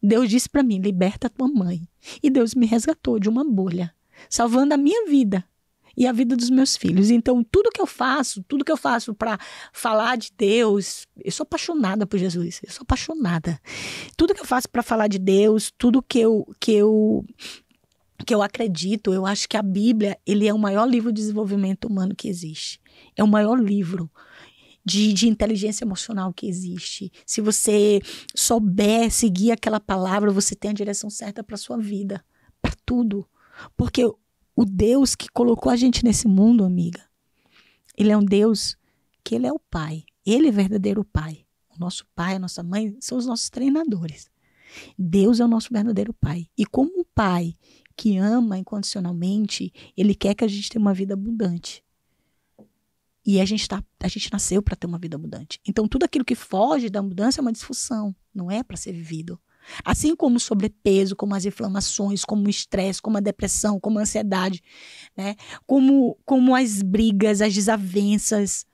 Speaker 2: Deus disse para mim, liberta a tua mãe. E Deus me resgatou de uma bolha, salvando a minha vida e a vida dos meus filhos. Então, tudo que eu faço para falar de Deus, eu sou apaixonada por Jesus, eu sou apaixonada. Tudo que eu faço para falar de Deus, tudo que eu acredito, eu acho que a Bíblia, ele é o maior livro de desenvolvimento humano que existe. É o maior livro de inteligência emocional que existe. Se você souber seguir aquela palavra, você tem a direção certa para sua vida, para tudo. Porque o Deus que colocou a gente nesse mundo, amiga, ele é um Deus que ele é o Pai. Ele é verdadeiro Pai. O nosso pai, a nossa mãe, são os nossos treinadores. Deus é o nosso verdadeiro Pai. E como um pai que ama incondicionalmente, ele quer que a gente tenha uma vida abundante. E a gente nasceu para ter uma vida abundante. Então, tudo aquilo que foge da abundância é uma disfunção. Não é para ser vivido. Assim como o sobrepeso, como as inflamações, como o estresse, como a depressão, como a ansiedade, né? Como as brigas, as desavenças.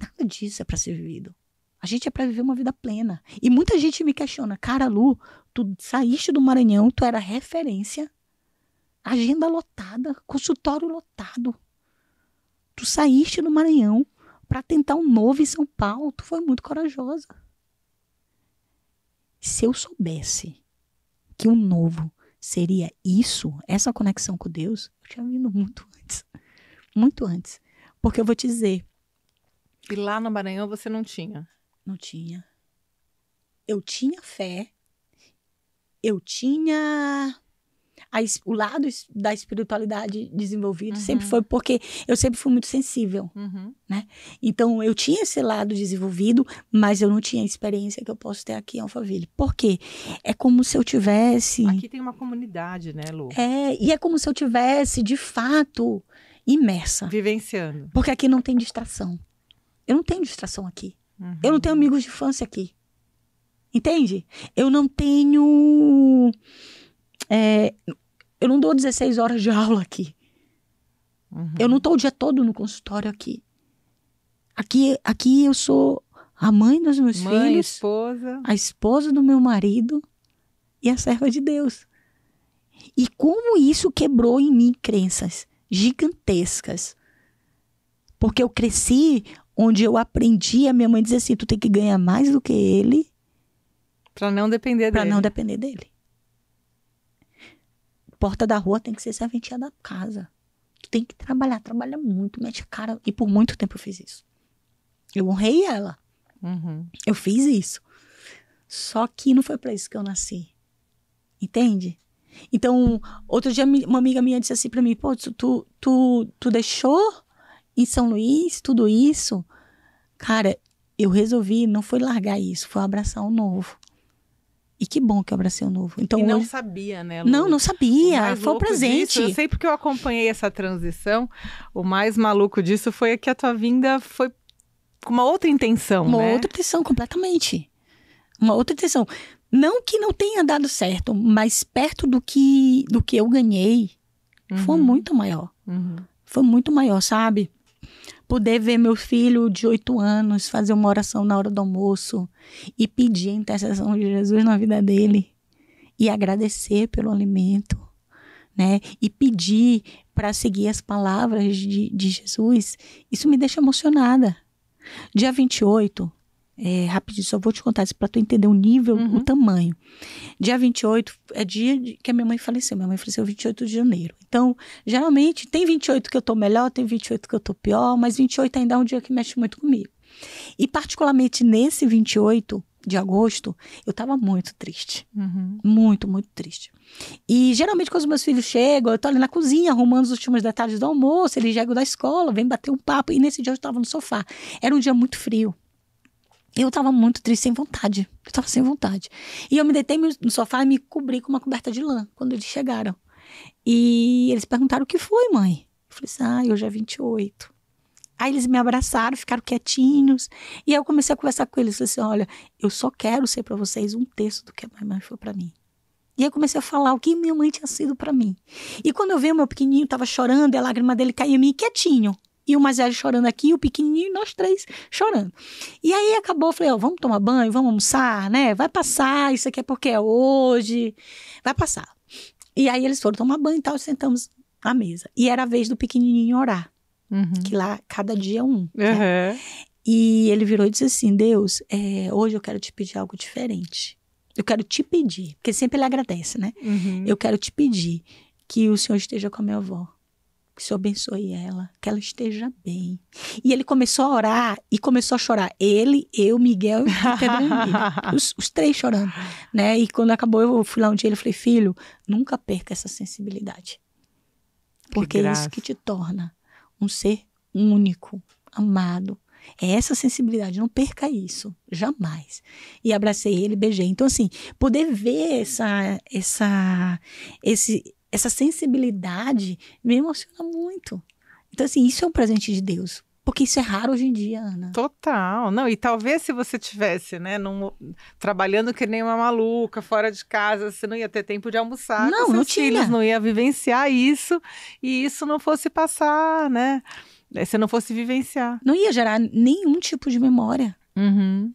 Speaker 2: Nada disso é para ser vivido. A gente é para viver uma vida plena. E muita gente me questiona, cara, Lu, tu saíste do Maranhão, tu era referência, agenda lotada, consultório lotado. Tu saíste do Maranhão para tentar um novo em São Paulo. Tu foi muito corajosa. Se eu soubesse que o novo seria isso, essa conexão com Deus, eu tinha vindo muito antes. Muito antes. Porque eu vou te dizer.
Speaker 1: E lá no Maranhão você não tinha?
Speaker 2: Não tinha. Eu tinha fé. Eu tinha o lado da espiritualidade desenvolvido. Sempre foi porque eu sempre fui muito sensível. Né? Então, eu tinha esse lado desenvolvido, mas eu não tinha a experiência que eu posso ter aqui em Alphaville. Por quê? É como se eu tivesse...
Speaker 1: Aqui tem uma comunidade, né, Lu?
Speaker 2: E é como se eu tivesse, de fato, imersa.
Speaker 1: Vivenciando.
Speaker 2: Porque aqui não tem distração. Eu não tenho distração aqui. Eu não tenho amigos de infância aqui. Entende? Eu não tenho... eu não dou 16 horas de aula aqui. Eu não estou o dia todo no consultório aqui. Aqui eu sou a mãe dos meus filhos.
Speaker 1: Esposa.
Speaker 2: A esposa do meu marido e a serva de Deus. E como isso quebrou em mim crenças gigantescas. Porque eu cresci onde eu aprendi, a minha mãe dizia assim, tu tem que ganhar mais do que ele.
Speaker 1: Para não depender dele.
Speaker 2: Para não depender dele. Porta da rua tem que ser serventia da casa. Tu tem que trabalhar muito, mete a cara. E por muito tempo eu fiz isso. Eu honrei ela. Eu fiz isso. Só que não foi para isso que eu nasci. Entende? Então, outro dia uma amiga minha disse assim para mim, pô, tu deixou em São Luís tudo isso? Cara, eu resolvi, não foi largar isso, foi abraçar o novo. E que bom que eu abracei o novo. Então,
Speaker 1: e não
Speaker 2: hoje...
Speaker 1: sabia, né, Lu?
Speaker 2: Não sabia. Foi um presente.
Speaker 1: Disso, eu sei porque eu acompanhei essa transição. O mais maluco disso foi que a tua vinda foi com uma outra intenção,
Speaker 2: uma
Speaker 1: né?
Speaker 2: outra intenção, completamente. Uma outra intenção. Não que não tenha dado certo, mas perto do que eu ganhei, foi muito maior. Foi muito maior, sabe? Poder ver meu filho de 8 anos fazer uma oração na hora do almoço e pedir a intercessão de Jesus na vida dele e agradecer pelo alimento, né? E pedir para seguir as palavras de Jesus, isso me deixa emocionada. Dia 28, rapidinho, só vou te contar isso para tu entender o nível, o tamanho. Dia 28 é dia que a minha mãe faleceu. Minha mãe faleceu 28 de janeiro. Então, geralmente, tem 28 que eu tô melhor, tem 28 que eu tô pior, mas 28 ainda é um dia que mexe muito comigo. E, particularmente, nesse 28 de agosto, eu tava muito triste. Muito, muito triste. E, geralmente, quando os meus filhos chegam, eu tô ali na cozinha, arrumando os últimos detalhes do almoço, eles chegam da escola, vêm bater um papo, e nesse dia eu tava no sofá. Era um dia muito frio. Eu tava muito triste, sem vontade. Eu tava sem vontade. E eu me deitei no sofá e me cobri com uma coberta de lã, quando eles chegaram. E eles perguntaram, o que foi, mãe? Eu falei assim, hoje é 28. Aí eles me abraçaram, ficaram quietinhos. E aí eu comecei a conversar com eles. Falei assim, olha, eu só quero ser pra vocês 1/3 do que a minha mãe foi pra mim. E aí eu comecei a falar o que minha mãe tinha sido pra mim. E quando eu vi o meu pequenininho tava chorando, e a lágrima dele caía em mim, quietinho. E o mais velho chorando aqui, o pequenininho e nós 3 chorando. E aí acabou, eu falei, vamos tomar banho, vamos almoçar, né? Vai passar, isso aqui é porque é hoje, vai passar. E aí eles foram tomar banho e tal, sentamos à mesa. E era a vez do pequenininho orar, que lá cada dia é um. Né? E ele virou e disse assim, Deus, hoje eu quero te pedir algo diferente. Eu quero te pedir, porque sempre ele agradece, né? Eu quero te pedir que o Senhor esteja com a minha avó. Que o Senhor abençoe ela, que ela esteja bem. E ele começou a orar e começou a chorar. Ele, eu, Miguel e Pedro Henrique. Os 3 chorando, né? E quando acabou, eu fui lá um dia e falei, filho, nunca perca essa sensibilidade. Porque é isso que te torna um ser único, amado. É essa sensibilidade, não perca isso, jamais. E abracei ele, beijei. Então, assim, poder ver essa sensibilidade me emociona muito. Então, assim, isso é um presente de Deus. Porque isso é raro hoje em dia, Ana.
Speaker 1: Total. Não, e talvez se você tivesse, né, trabalhando que nem uma maluca, fora de casa, você não ia ter tempo de almoçar com seus filhos, não ia vivenciar isso, e isso não fosse passar, né? Você não fosse vivenciar.
Speaker 2: Não ia gerar nenhum tipo de memória.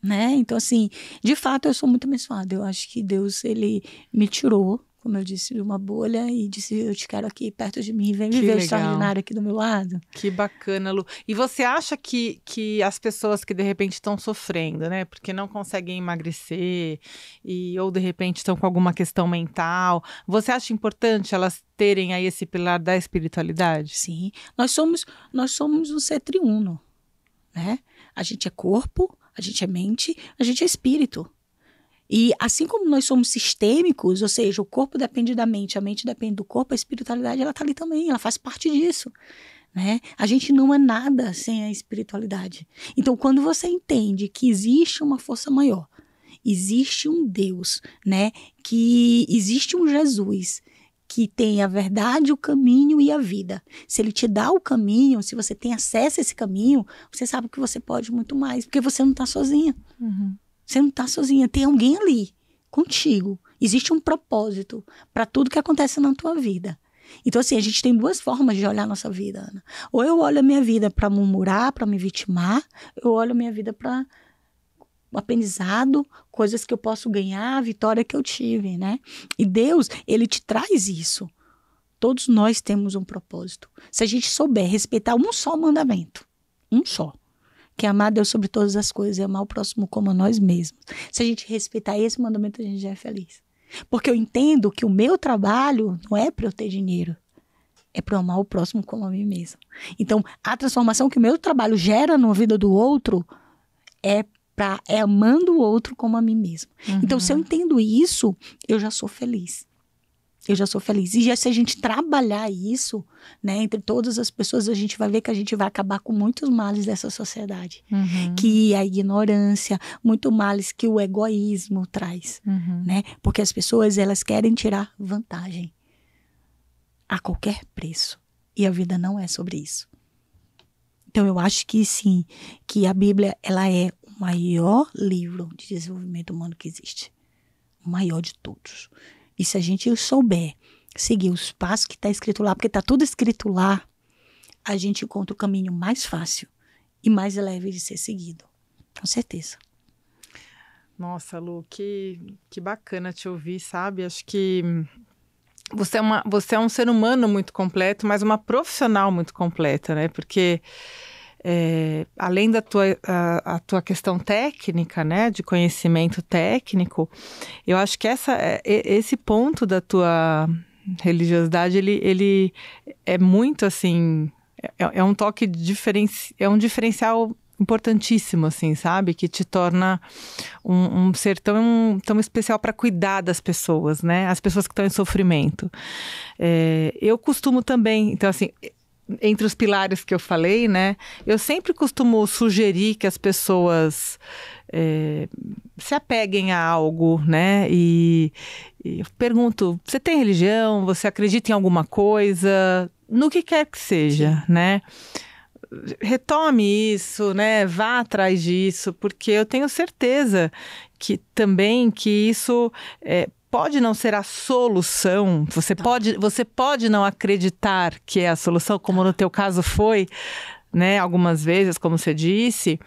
Speaker 2: Né? Então, assim, de fato, eu sou muito abençoada. Eu acho que Deus, ele me tirou, como eu disse, de uma bolha e disse, eu te quero aqui perto de mim, vem viver o extraordinário aqui do meu lado.
Speaker 1: Que bacana, Lu. E você acha que as pessoas que de repente estão sofrendo, né, porque não conseguem emagrecer ou de repente estão com alguma questão mental, você acha importante elas terem aí esse pilar da espiritualidade?
Speaker 2: Sim, nós somos um ser triuno, né? A gente é corpo, a gente é mente, a gente é espírito. E assim como nós somos sistêmicos, ou seja, o corpo depende da mente, a mente depende do corpo, a espiritualidade ela está ali também, ela faz parte disso, né? A gente não é nada sem a espiritualidade. Então, quando você entende que existe uma força maior, existe um Deus, né? Que existe um Jesus que tem a verdade, o caminho e a vida. Se ele te dá o caminho, se você tem acesso a esse caminho, você sabe que você pode muito mais, porque você não está sozinha. Você não está sozinha, tem alguém ali contigo. Existe um propósito para tudo que acontece na tua vida. Então, assim, a gente tem 2 formas de olhar a nossa vida, Ana. Ou eu olho a minha vida para murmurar, para me vitimar, eu olho a minha vida para aprendizado, coisas que eu posso ganhar, a vitória que eu tive, né? E Deus, ele te traz isso. Todos nós temos um propósito. Se a gente souber respeitar um só mandamento, um só, que é amar Deus sobre todas as coisas e amar o próximo como a nós mesmos. Se a gente respeitar esse mandamento, a gente já é feliz. Porque eu entendo que o meu trabalho não é para eu ter dinheiro, é para eu amar o próximo como a mim mesmo. Então, a transformação que o meu trabalho gera na vida do outro é amando o outro como a mim mesmo. Então, se eu entendo isso, eu já sou feliz. Eu já sou feliz. E se a gente trabalhar isso, né, entre todas as pessoas, a gente vai ver que a gente vai acabar com muitos males dessa sociedade. Que a ignorância, muito males que o egoísmo traz. Né? Porque as pessoas, elas querem tirar vantagem a qualquer preço. E a vida não é sobre isso. Então, eu acho que sim, que a Bíblia, ela é o maior livro de desenvolvimento humano que existe. O maior de todos. E se a gente souber seguir os passos que está escrito lá, porque está tudo escrito lá, a gente encontra o caminho mais fácil e mais leve de ser seguido. Com certeza.
Speaker 1: Nossa, Lu, que bacana te ouvir, sabe? Acho que você é um ser humano muito completo, mas uma profissional muito completa, né? Porque além da a tua questão técnica, né, de conhecimento técnico, eu acho que esse ponto da tua religiosidade, ele é muito, assim, é um toque é um diferencial importantíssimo, assim, sabe? Que te torna um ser tão especial para cuidar das pessoas, né? As pessoas que estão em sofrimento. Eu costumo também, então, assim, entre os pilares que eu falei, né? Eu sempre costumo sugerir que as pessoas se apeguem a algo, né? E eu pergunto, você tem religião? Você acredita em alguma coisa? No que quer que seja, né? Retome isso, né? Vá atrás disso, porque eu tenho certeza que isso pode não ser a solução. Você pode não acreditar que é a solução, como no teu caso foi, né? Algumas vezes, como você disse,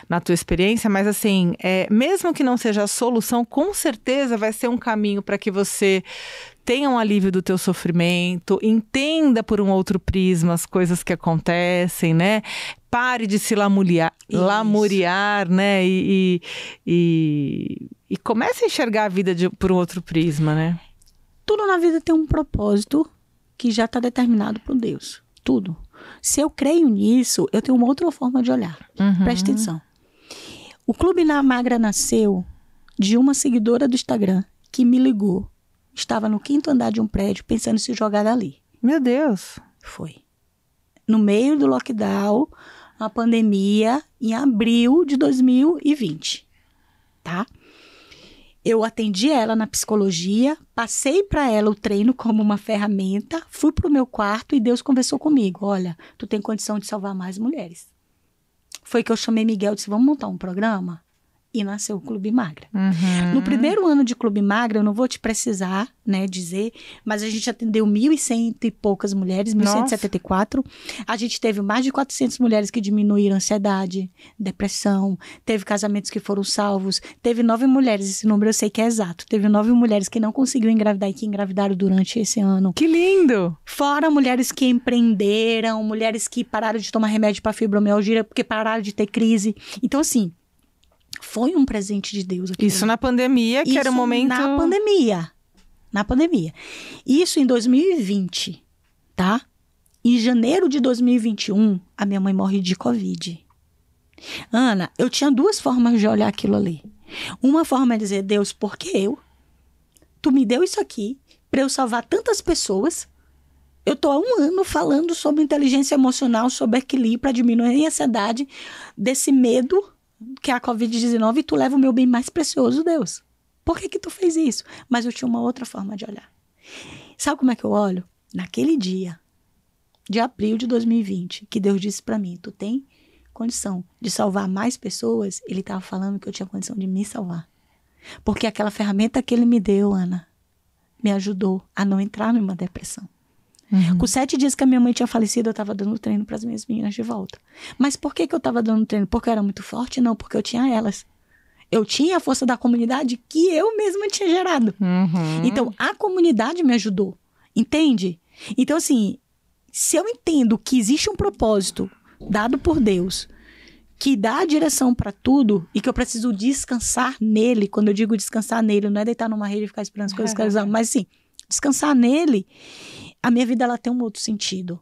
Speaker 1: na tua experiência, mas assim, mesmo que não seja a solução, com certeza vai ser um caminho para que você tenha um alívio do teu sofrimento, entenda por um outro prisma as coisas que acontecem, né? Pare de se lamuriar, né? E comece a enxergar a vida por um outro prisma, né?
Speaker 2: Tudo na vida tem um propósito que já está determinado por Deus. Tudo. Se eu creio nisso, eu tenho uma outra forma de olhar. Presta atenção. O Clube na Magra nasceu de uma seguidora do Instagram que me ligou. Estava no 5º andar de um prédio pensando em se jogar dali.
Speaker 1: Meu Deus.
Speaker 2: Foi. No meio do lockdown, a pandemia, em abril de 2020. Tá? Eu atendi ela na psicologia, passei para ela o treino como uma ferramenta, fui para o meu quarto e Deus conversou comigo. Olha, tu tem condição de salvar mais mulheres. Foi que eu chamei Miguel e disse, vamos montar um programa? E nasceu o Clube Magra. No primeiro ano de Clube Magra, eu não vou te precisar, né, dizer, mas a gente atendeu 1.100 e poucas mulheres, 1.174. A gente teve mais de 400 mulheres que diminuíram ansiedade, depressão, teve casamentos que foram salvos, teve 9 mulheres, esse número eu sei que é exato, teve 9 mulheres que não conseguiram engravidar e que engravidaram durante esse ano.
Speaker 1: Que lindo!
Speaker 2: Fora mulheres que empreenderam, mulheres que pararam de tomar remédio para fibromialgia porque pararam de ter crise. Então, assim, foi um presente de Deus.
Speaker 1: Isso na pandemia, que era o momento...
Speaker 2: Na pandemia. Isso em 2020, tá? Em janeiro de 2021, a minha mãe morre de Covid. Ana, eu tinha 2 formas de olhar aquilo ali. Uma forma é dizer, Deus, por que eu? Tu me deu isso aqui para eu salvar tantas pessoas. Eu tô há 1 ano falando sobre inteligência emocional, sobre equilíbrio, para diminuir a ansiedade, desse medo que é a Covid-19, e tu leva o meu bem mais precioso, Deus. Por que tu fez isso? Mas eu tinha uma outra forma de olhar. Sabe como é que eu olho? Naquele dia, de abril de 2020, que Deus disse para mim, tu tem condição de salvar mais pessoas? Ele estava falando que eu tinha condição de me salvar. Porque aquela ferramenta que ele me deu, Ana, me ajudou a não entrar numa depressão. Com 7 dias que a minha mãe tinha falecido, eu estava dando treino para as minhas meninas de volta. Mas por que eu estava dando treino? Porque eu era muito forte? Não, porque eu tinha elas. Eu tinha a força da comunidade que eu mesma tinha gerado. Então, a comunidade me ajudou. Entende? Então, assim, se eu entendo que existe um propósito dado por Deus, que dá a direção para tudo, e que eu preciso descansar nele, quando eu digo descansar nele, não é deitar numa rede e ficar esperando as coisas que eles amam, mas sim, descansar nele, a minha vida ela tem um outro sentido.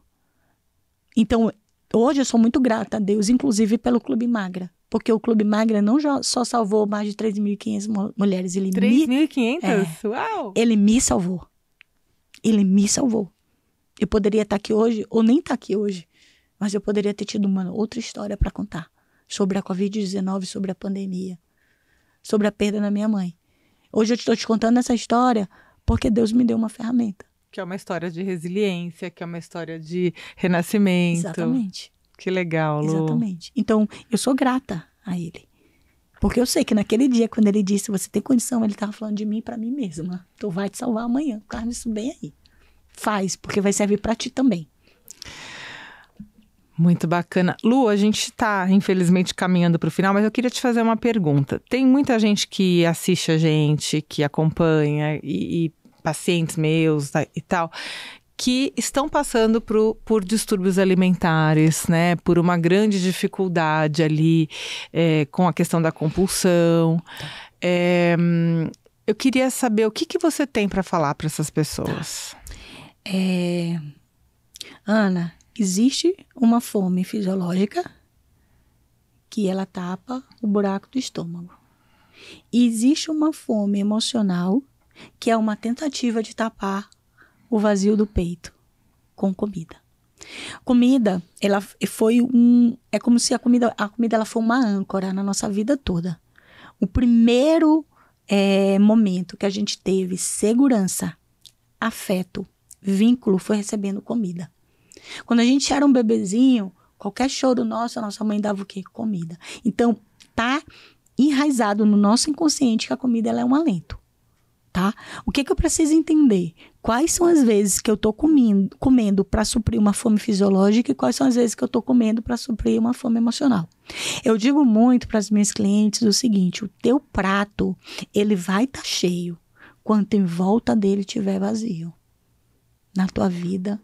Speaker 2: Então, hoje eu sou muito grata a Deus, inclusive pelo Clube Magra, Porque o Clube Magra não só salvou mais de 3.500 mulheres.
Speaker 1: 3.500? Uau!
Speaker 2: Ele me salvou. Ele me salvou. Eu poderia estar aqui hoje, ou nem estar aqui hoje, mas eu poderia ter tido uma outra história para contar. Sobre a Covid-19, sobre a pandemia, sobre a perda da minha mãe. Hoje eu estou te contando essa história porque Deus me deu uma ferramenta.
Speaker 1: Que é uma história de resiliência, que é uma história de renascimento.
Speaker 2: Exatamente.
Speaker 1: Que legal, Lu.
Speaker 2: Exatamente. Então, eu sou grata a ele. Porque eu sei que naquele dia, quando ele disse, você tem condição, ele estava falando de mim para mim mesma. Tu vai te salvar amanhã. Carne, isso bem aí. Faz, porque vai servir para ti também.
Speaker 1: Muito bacana. Lu, a gente está, infelizmente, caminhando para o final, mas eu queria te fazer uma pergunta. Tem muita gente que assiste a gente, que acompanha, e pacientes meus e tal, que estão passando por distúrbios alimentares, né? Por uma grande dificuldade ali com a questão da compulsão. Eu queria saber o que você tem para falar para essas pessoas.
Speaker 2: Ana, existe uma fome fisiológica que ela tapa o buraco do estômago. E existe uma fome emocional que é uma tentativa de tapar o vazio do peito com comida. Comida, ela foi é como se a comida ela foi uma âncora na nossa vida toda. O primeiro momento que a gente teve segurança, afeto, vínculo, foi recebendo comida. Quando a gente era um bebezinho, qualquer choro nosso, a nossa mãe dava o quê? Comida. Então, tá enraizado no nosso inconsciente que a comida ela é um alento. Tá? O que eu preciso entender? Quais são as vezes que eu estou comendo para suprir uma fome fisiológica e quais são as vezes que eu estou comendo para suprir uma fome emocional? Eu digo muito para as minhas clientes o seguinte: o teu prato, ele vai estar cheio quando em volta dele estiver vazio. Na tua vida,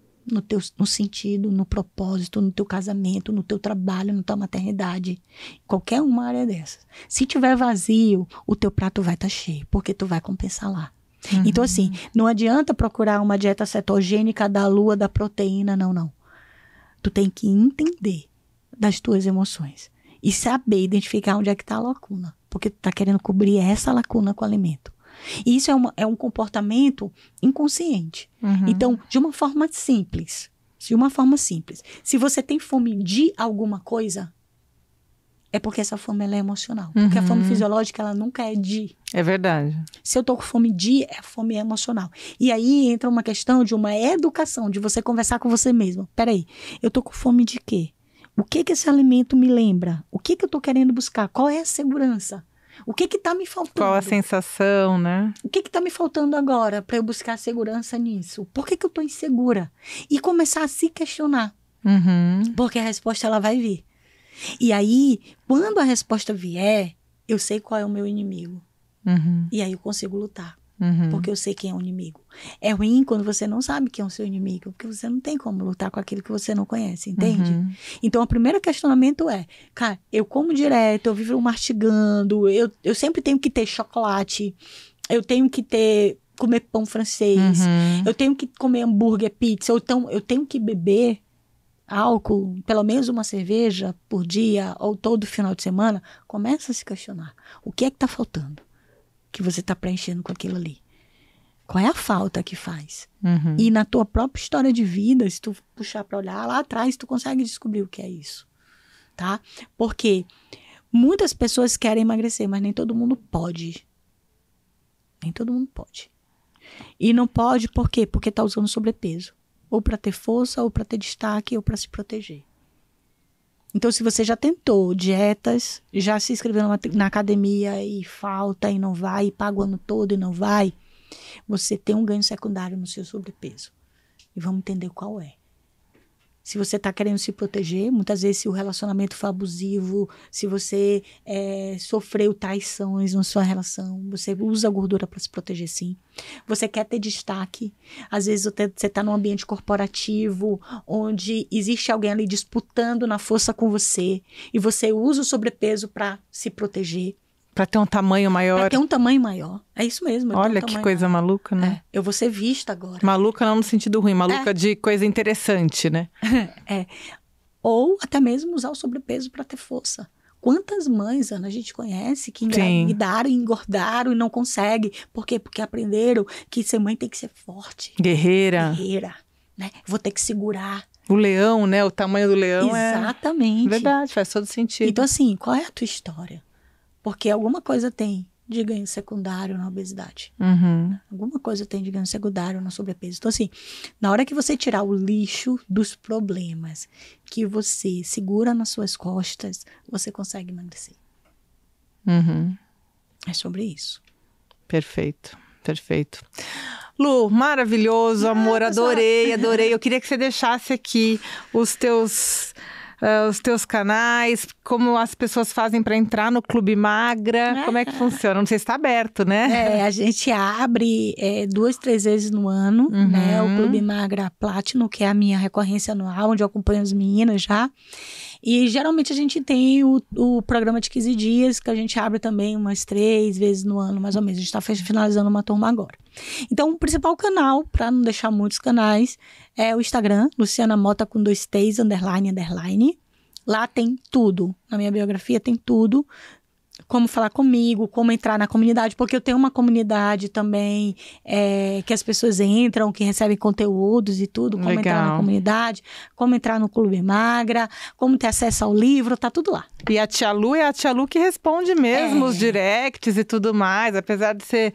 Speaker 2: no sentido, no propósito, no teu casamento, no teu trabalho, na tua maternidade, qualquer uma área dessas. Se tiver vazio, o teu prato vai estar cheio, porque tu vai compensar lá. Uhum. Então, assim, não adianta procurar uma dieta cetogênica da lua da proteína, não. Tu tem que entender das tuas emoções e saber identificar onde é que está a lacuna, porque tu tá querendo cobrir essa lacuna com o alimento. E isso é um comportamento inconsciente. Uhum. Então, de uma forma simples, se você tem fome de alguma coisa, é porque essa fome ela é emocional. Porque a fome fisiológica, ela nunca é de.
Speaker 1: É verdade.
Speaker 2: Se eu tô com fome de, a fome é emocional. E aí entra uma questão de uma educação, de você conversar com você mesmo. Peraí, eu tô com fome de quê? O que esse alimento me lembra? O que eu tô querendo buscar? Qual é a segurança? O que tá me faltando?
Speaker 1: Qual a sensação, né?
Speaker 2: O que tá me faltando agora para eu buscar segurança nisso? Por que eu tô insegura? E começar a se questionar.
Speaker 1: Uhum.
Speaker 2: Porque a resposta, ela vai vir. E aí, quando a resposta vier, eu sei qual é o meu inimigo.
Speaker 1: Uhum.
Speaker 2: E aí eu consigo lutar.
Speaker 1: Uhum.
Speaker 2: Porque eu sei quem é o inimigo. É ruim quando você não sabe quem é o seu inimigo, porque você não tem como lutar com aquilo que você não conhece, entende?
Speaker 1: Uhum.
Speaker 2: Então, o primeiro questionamento é, cara, eu como direto, eu vivo mastigando, eu sempre tenho que ter chocolate, eu tenho que comer pão francês, eu tenho que comer hambúrguer, pizza, ou então eu tenho que beber álcool, pelo menos uma cerveja por dia, ou todo final de semana. Começa a se questionar. O que é que tá faltando? Que você está preenchendo com aquilo ali. Qual é a falta que faz? Uhum. E na tua própria história de vida, se tu puxar para olhar lá atrás, tu consegue descobrir o que é isso. Tá? Porque muitas pessoas querem emagrecer, mas nem todo mundo pode. Nem todo mundo pode. E não pode por quê? Porque está usando sobrepeso. Ou para ter força, ou para ter destaque, ou para se proteger. Então, se você já tentou dietas, já se inscreveu na academia e falta e não vai, e paga o ano todo e não vai, você tem um ganho secundário no seu sobrepeso. E vamos entender qual é. Se você está querendo se proteger, muitas vezes se o relacionamento for abusivo, se você sofreu traições na sua relação, você usa a gordura para se proteger, sim. Você quer ter destaque, às vezes você está num ambiente corporativo, onde existe alguém ali disputando na força com você, e você usa o sobrepeso para se proteger.
Speaker 1: Para ter um tamanho maior.
Speaker 2: Para ter um tamanho maior. É isso mesmo.
Speaker 1: Olha que coisa maluca, né?
Speaker 2: Eu vou ser vista agora.
Speaker 1: Maluca não no sentido ruim, maluca de coisa interessante, né?
Speaker 2: Ou até mesmo usar o sobrepeso para ter força. Quantas mães, Ana, a gente conhece que engravidaram e engordaram e não consegue. Por quê? Porque aprenderam que ser mãe tem que ser forte.
Speaker 1: Guerreira.
Speaker 2: Né? Vou ter que segurar.
Speaker 1: O leão, né? O tamanho do leão
Speaker 2: Exatamente.
Speaker 1: Verdade, faz todo sentido.
Speaker 2: Então, assim, qual é a tua história? Porque alguma coisa tem de ganho secundário na obesidade. Alguma coisa tem de ganho secundário no sobrepeso. Então, assim, na hora que você tirar o lixo dos problemas que você segura nas suas costas, você consegue emagrecer. É sobre isso.
Speaker 1: Perfeito, perfeito. Lu, maravilhoso, amor, adorei. Eu queria que você deixasse aqui os teus canais, como as pessoas fazem para entrar no Clube Magra, como é que funciona? Não sei se está aberto, né?
Speaker 2: A gente abre 2, 3 vezes no ano, né? O Clube Magra Platinum, que é a minha recorrência anual, onde eu acompanho as meninas já. E geralmente a gente tem o programa de 15 dias, que a gente abre também umas 3 vezes no ano, mais ou menos. A gente está finalizando uma turma agora. Então, o principal canal, para não deixar muitos canais, é o Instagram, Luciana Mota com 2 T's, __. Lá tem tudo. Na minha biografia tem tudo. Como falar comigo, como entrar na comunidade, porque eu tenho uma comunidade também que as pessoas entram, que recebem conteúdos e tudo, como entrar na comunidade, como entrar no Clube Magra, como ter acesso ao livro, tá tudo lá.
Speaker 1: E a tia Lu é a tia Lu que responde mesmo os directs e tudo mais, apesar de ser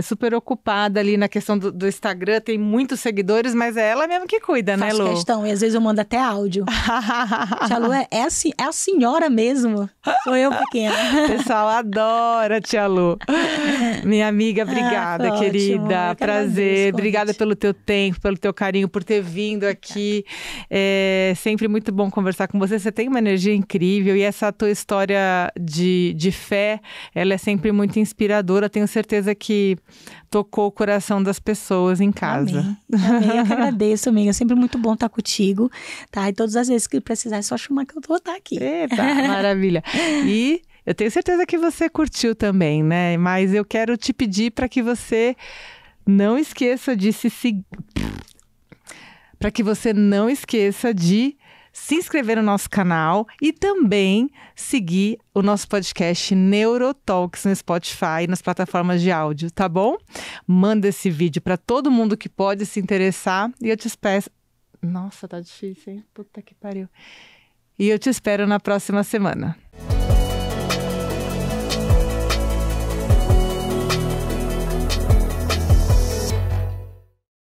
Speaker 1: super ocupada ali na questão do Instagram, tem muitos seguidores, mas é ela mesmo que cuida, né, Lu?
Speaker 2: Faço questão, e às vezes eu mando até áudio. Tia Lu é a senhora mesmo, sou eu pequena.
Speaker 1: O pessoal adora, tia Lu. Minha amiga, obrigada, querida.
Speaker 2: Ótimo,
Speaker 1: prazer. Obrigada pelo teu tempo, pelo teu carinho, por ter vindo aqui. É sempre muito bom conversar com você. Você tem uma energia incrível e essa tua história de fé, ela é sempre muito inspiradora. Tenho certeza que tocou o coração das pessoas em casa.
Speaker 2: Amém. Eu que agradeço, amiga. É sempre muito bom estar contigo, tá? E todas as vezes que precisar, é só chamar que eu vou estar aqui.
Speaker 1: Eita, maravilha. E eu tenho certeza que você curtiu também, né? Mas eu quero te pedir para que você não esqueça de para que você não esqueça de se inscrever no nosso canal e também seguir o nosso podcast Neurotalks no Spotify e nas plataformas de áudio, tá bom? Manda esse vídeo para todo mundo que pode se interessar e eu te espero. Nossa, tá difícil, hein? Puta que pariu. E eu te espero na próxima semana.